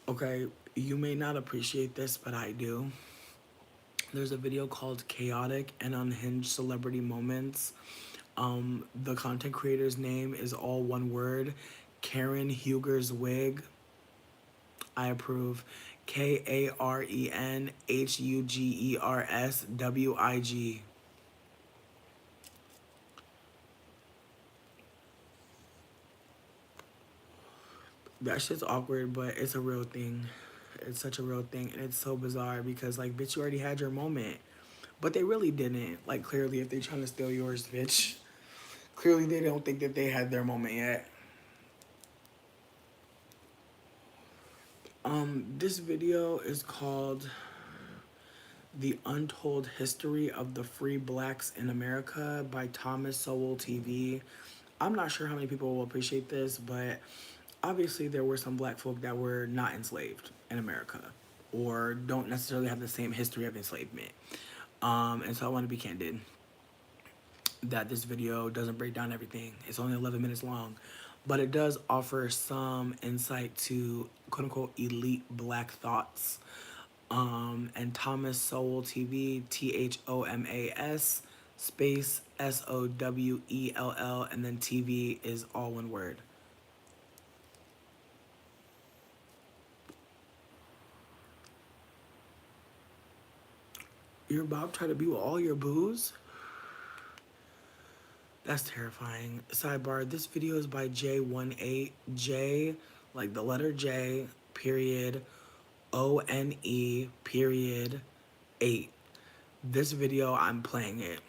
Okay, you may not appreciate this, but I do. There's a video called Chaotic and Unhinged Celebrity Moments. The content creator's name is all one word, Karen Huger's Wig. I approve. KarenHugersWig. That shit's awkward, but it's a real thing. It's such a real thing, and it's so bizarre because, like, bitch, you already had your moment. But they really didn't. Like, clearly, if they trying to steal yours, bitch, clearly they don't think that they had their moment yet. This video is called The Untold History of the Free Blacks in America by Thomas Sowell TV. I'm not sure how many people will appreciate this, but obviously there were some black folk that were not enslaved in America or don't necessarily have the same history of enslavement. And so I want to be candid that this video doesn't break down everything. It's only 11 minutes long, but it does offer some insight to quote unquote elite black thoughts. And Thomas Sowell TV, THOMAS space SOWELL, and then TV is all one word. Your Bob tried to be with all your booze? That's terrifying. Sidebar, this video is by J18, J, like the letter J, period, ONE, period, 8. This video, I'm playing it.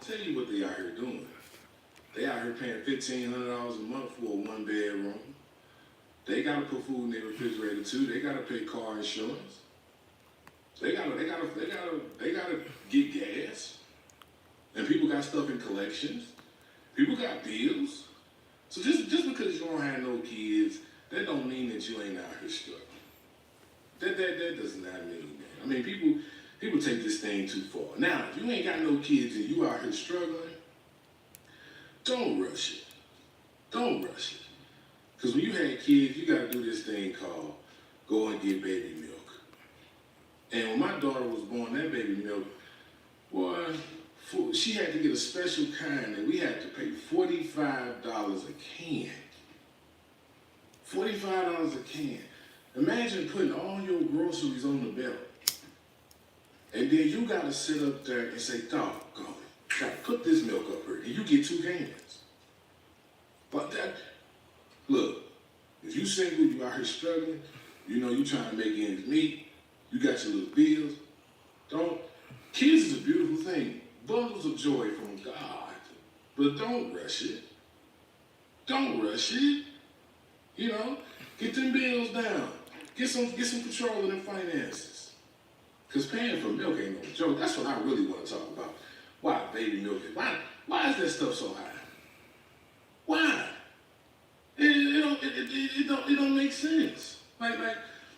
Tell you what they out here doing. They out here paying $1,500 a month for a one bedroom. They gotta put food in their refrigerator too. They gotta pay car insurance. They gotta get gas. And people got stuff in collections. People got bills. So just because you don't have no kids, that don't mean that you ain't out here struggling. That does not mean that. I mean, people take this thing too far. Now, if you ain't got no kids and you out here struggling, don't rush it. Don't rush it. Because when you had kids, you got to do this thing called go and get baby milk. And when my daughter was born, that baby milk, boy, she had to get a special kind, and we had to pay $45 a can. $45 a can. Imagine putting all your groceries on the belt. And then you got to sit up there and say, doggone it, got to put this milk up here, and you get 2 cans. But that, look, if you single, you out here struggling, you know you trying to make ends meet, you got your little bills. Kids is a beautiful thing. Bundles of joy from God. But don't rush it. Don't rush it. You know, get them bills down. Get some control of them finances. Because paying for milk ain't no joke. That's what I really want to talk about. Why baby milk? Why is that stuff so high? Why? It don't make sense. Like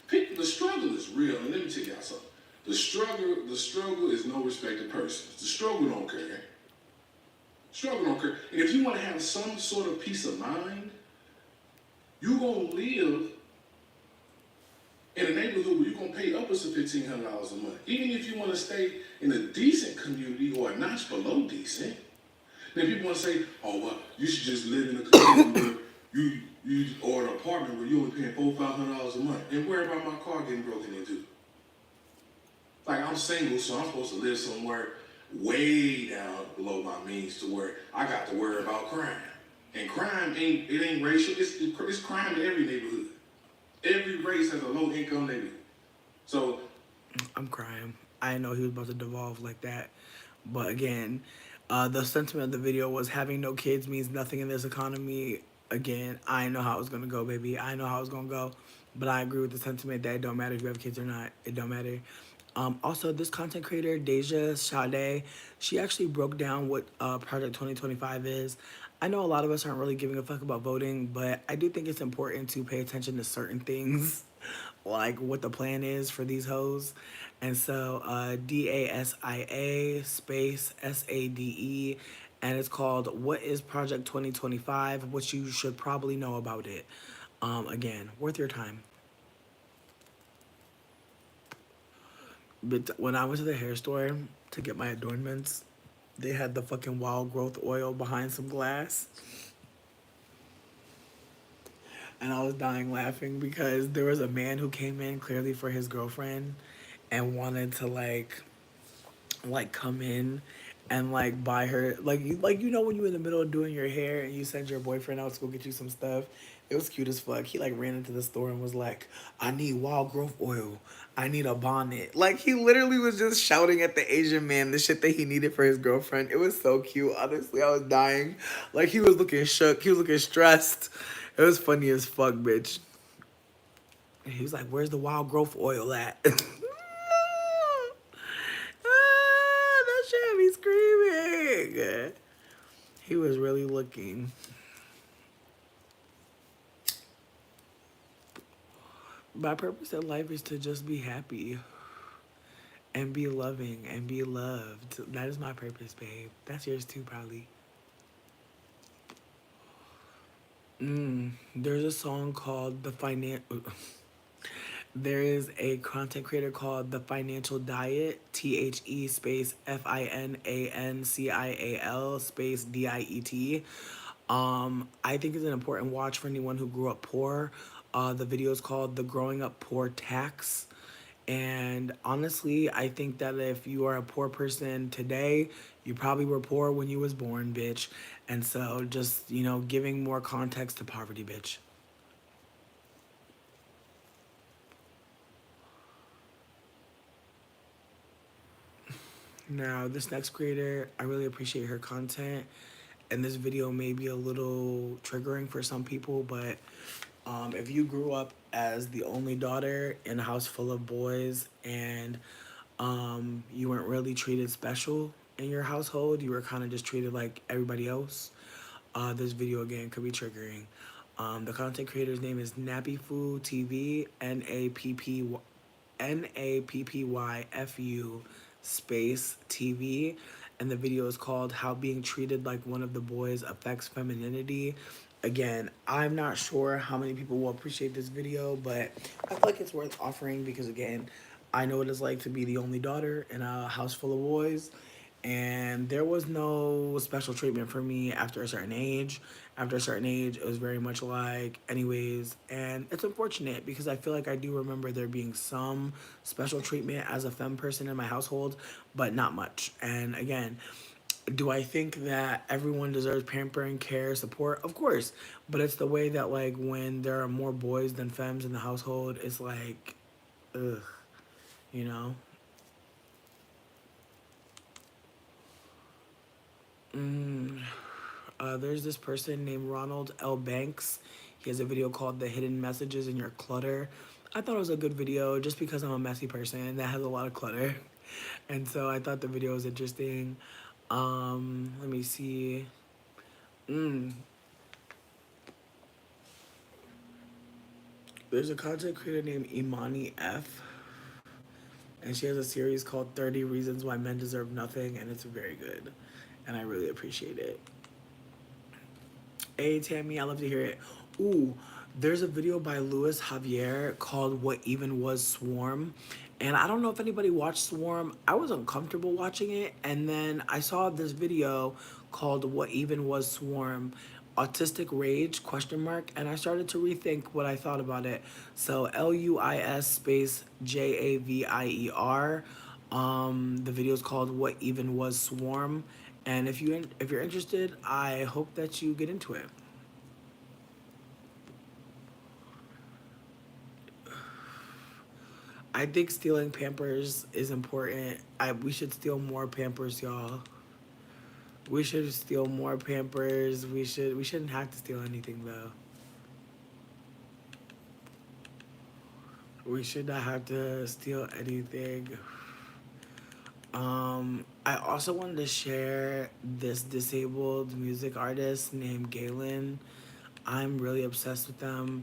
people, the struggle is real. And let me tell y'all something. The struggle is no respect of persons. The struggle don't care. Struggle don't care. And if you want to have some sort of peace of mind, you're going to live in a neighborhood where you're going to pay upwards of $1,500 a month. Even if you want to stay in a decent community or a notch below decent. Then people want to say, oh, well, you should just live in a community where you or an apartment where you're only paying $400-500 a month. And worry about my car getting broken into. Like, I'm single, so I'm supposed to live somewhere way down below my means to where I got to worry about crime. And crime ain't racial. It's crime in every neighborhood. Every race has a low-income neighborhood. So I'm crying. I didn't know he was about to devolve like that. But again, the sentiment of the video was having no kids means nothing in this economy. Again, I didn't know how it was going to go, baby. I didn't know how it was going to go. But I agree with the sentiment that it don't matter if you have kids or not. It don't matter. Also, this content creator, Deja Sade, she actually broke down what Project 2025 is. I know a lot of us aren't really giving a fuck about voting, but I do think it's important to pay attention to certain things, like what the plan is for these hoes. And so, DASIA space SADE, and it's called What is Project 2025? What you should probably know about it. Again, worth your time. But when I went to the hair store to get my adornments, they had the fucking wild growth oil behind some glass. And I was dying laughing because there was a man who came in clearly for his girlfriend and wanted to come in and buy her you know when you're in the middle of doing your hair and you send your boyfriend out to go get you some stuff. It was cute as fuck. He ran into the store and was like, I need wild growth oil, I need a bonnet. He literally was just shouting at the Asian man the shit that he needed for his girlfriend. It was so cute. Honestly, I was dying. He was looking shook, he was looking stressed. It was funny as fuck, bitch. And he was like, where's the wild growth oil at? That shit had me screaming. He was really looking. My purpose in life is to just be happy and be loving and be loved. That is my purpose, babe. That's yours too, probably. There's a song called There is a content creator called The Financial Diet, THE space FINANCIAL space DIET. I think it's an important watch for anyone who grew up poor. The video is called The Growing Up Poor Tax. And honestly, I think that if you are a poor person today, you probably were poor when you was born, bitch. And so just, giving more context to poverty, bitch. Now, this next creator, I really appreciate her content. And this video may be a little triggering for some people, but if you grew up as the only daughter in a house full of boys and you weren't really treated special in your household, you were kind of just treated like everybody else, this video again could be triggering. The content creator's name is Nappyfu TV, NAPPYFU space TV, and the video is called How Being Treated Like One of the Boys Affects Femininity. Again, I'm not sure how many people will appreciate this video, but I feel like it's worth offering because, again, I know what it's like to be the only daughter in a house full of boys, and there was no special treatment for me after a certain age. After a certain age, it was very much anyways, and it's unfortunate because I feel like I do remember there being some special treatment as a femme person in my household, but not much. And again, do I think that everyone deserves pampering, care, support? Of course, but it's the way that when there are more boys than femmes in the household, it's ugh, you know. There's this person named Ronald L. Banks. He has a video called The Hidden Messages in Your Clutter. I thought it was a good video just because I'm a messy person that has a lot of clutter. And so I thought the video was interesting. Let me see. There's a content creator named Imani F. And she has a series called 30 Reasons Why Men Deserve Nothing, and it's very good. And I really appreciate it. Hey, Tammy, I love to hear it. Ooh, there's a video by Louis Javier called What Even Was Swarm. And I don't know if anybody watched Swarm. I was uncomfortable watching it. And then I saw this video called What Even Was Swarm, Autistic Rage, question mark. And I started to rethink what I thought about it. So LUIS space JAVIER. The video is called What Even Was Swarm. And if you're interested, I hope that you get into it. I think stealing Pampers is important. We should steal more Pampers, y'all. We should steal more Pampers. We shouldn't have to steal anything though. We should not have to steal anything. I also wanted to share this disabled music artist named Galen. I'm really obsessed with them.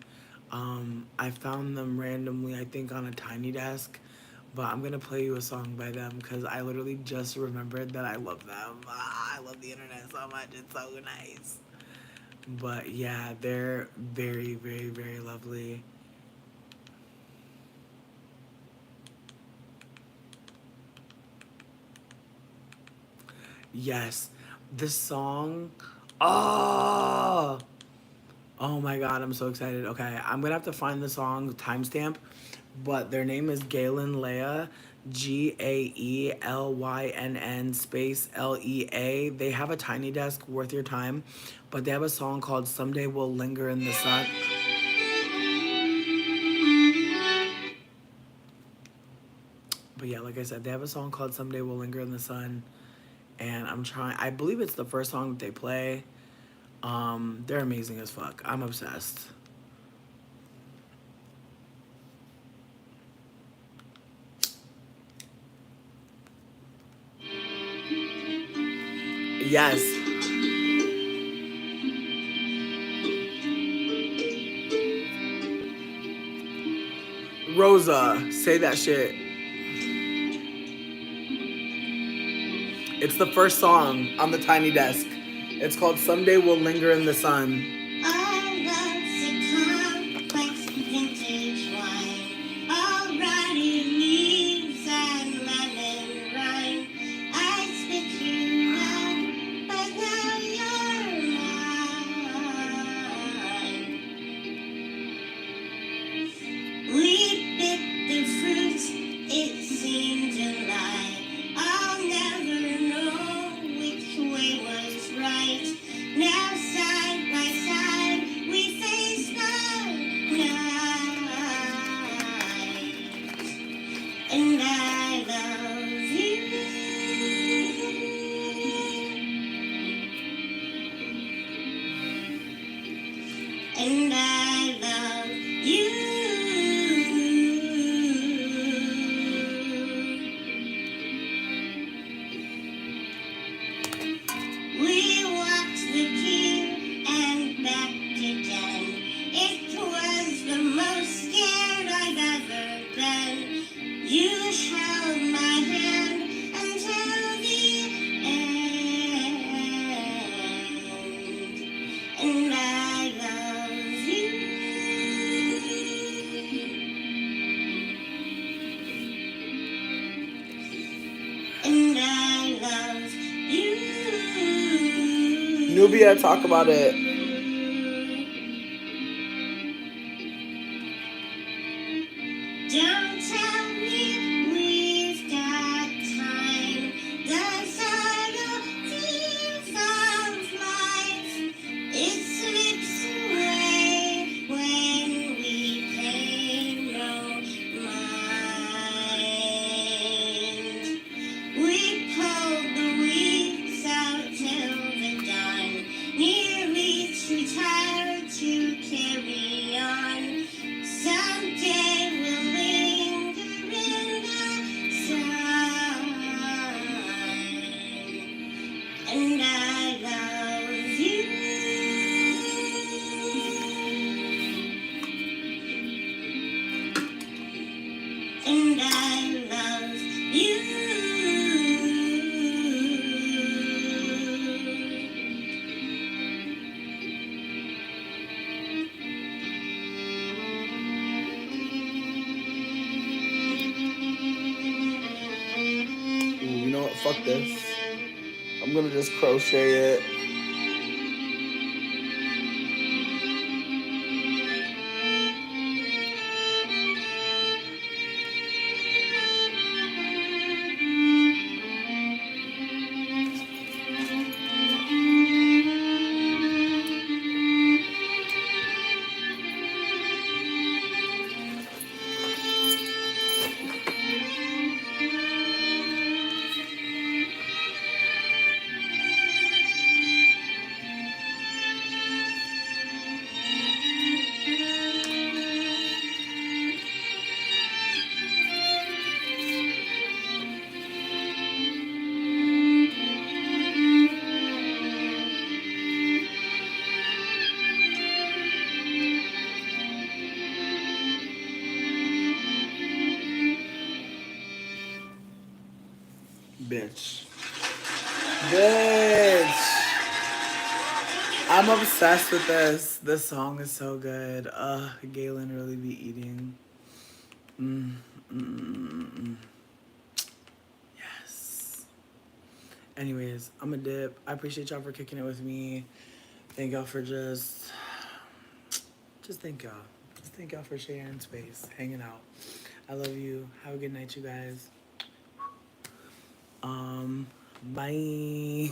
I found them randomly, I think, on a Tiny Desk. But I'm gonna play you a song by them because I literally just remembered that I love them. I love the internet so much. It's so nice. But yeah, they're very, very, very lovely. Yes. This song. Oh. Oh my god, I'm so excited. Okay, I'm gonna have to find the song timestamp, but their name is Galen Leah, GAELYNN space LEA. They have a Tiny Desk worth your time, but they have a song called Someday We'll Linger in the Sun. But yeah, like I said, they have a song called Someday We'll Linger in the Sun, and I believe it's the first song that they play. They're amazing as fuck. I'm obsessed. Yes. Rosa, say that shit. It's the first song on the Tiny Desk. It's called Someday We'll Linger in the Sun. I love the complex vintage wine. Already leaves and lemon rind. I spit you out, but now you're mine. We bit the fruits, it seemed to lie. I'll never know which way was right. Now side by side, we face the night. And I love you. And I love you. We walked the pier and back again. It was the most scared I've ever been. You held my hand until the end. And I love you. And I love you. Nubia, talk about it. Don't tell me we've got time. The subtleties of life, it slips away when we pay no mind. We pulled the weeds out till the dawn, nearly too tired to carry on. Someday we'll linger in the sun, and I love you. And I love you. Ooh, you know what? Fuck this. I'm gonna just crochet it. Bitch. Bitch. I'm obsessed with this. This song is so good. Galen really be eating. Mm, mm, mm, mm. Yes. Anyways, I'm a dip. I appreciate y'all for kicking it with me. Thank y'all for just thank y'all. Just thank y'all for sharing space, hanging out. I love you. Have a good night, you guys. Bye.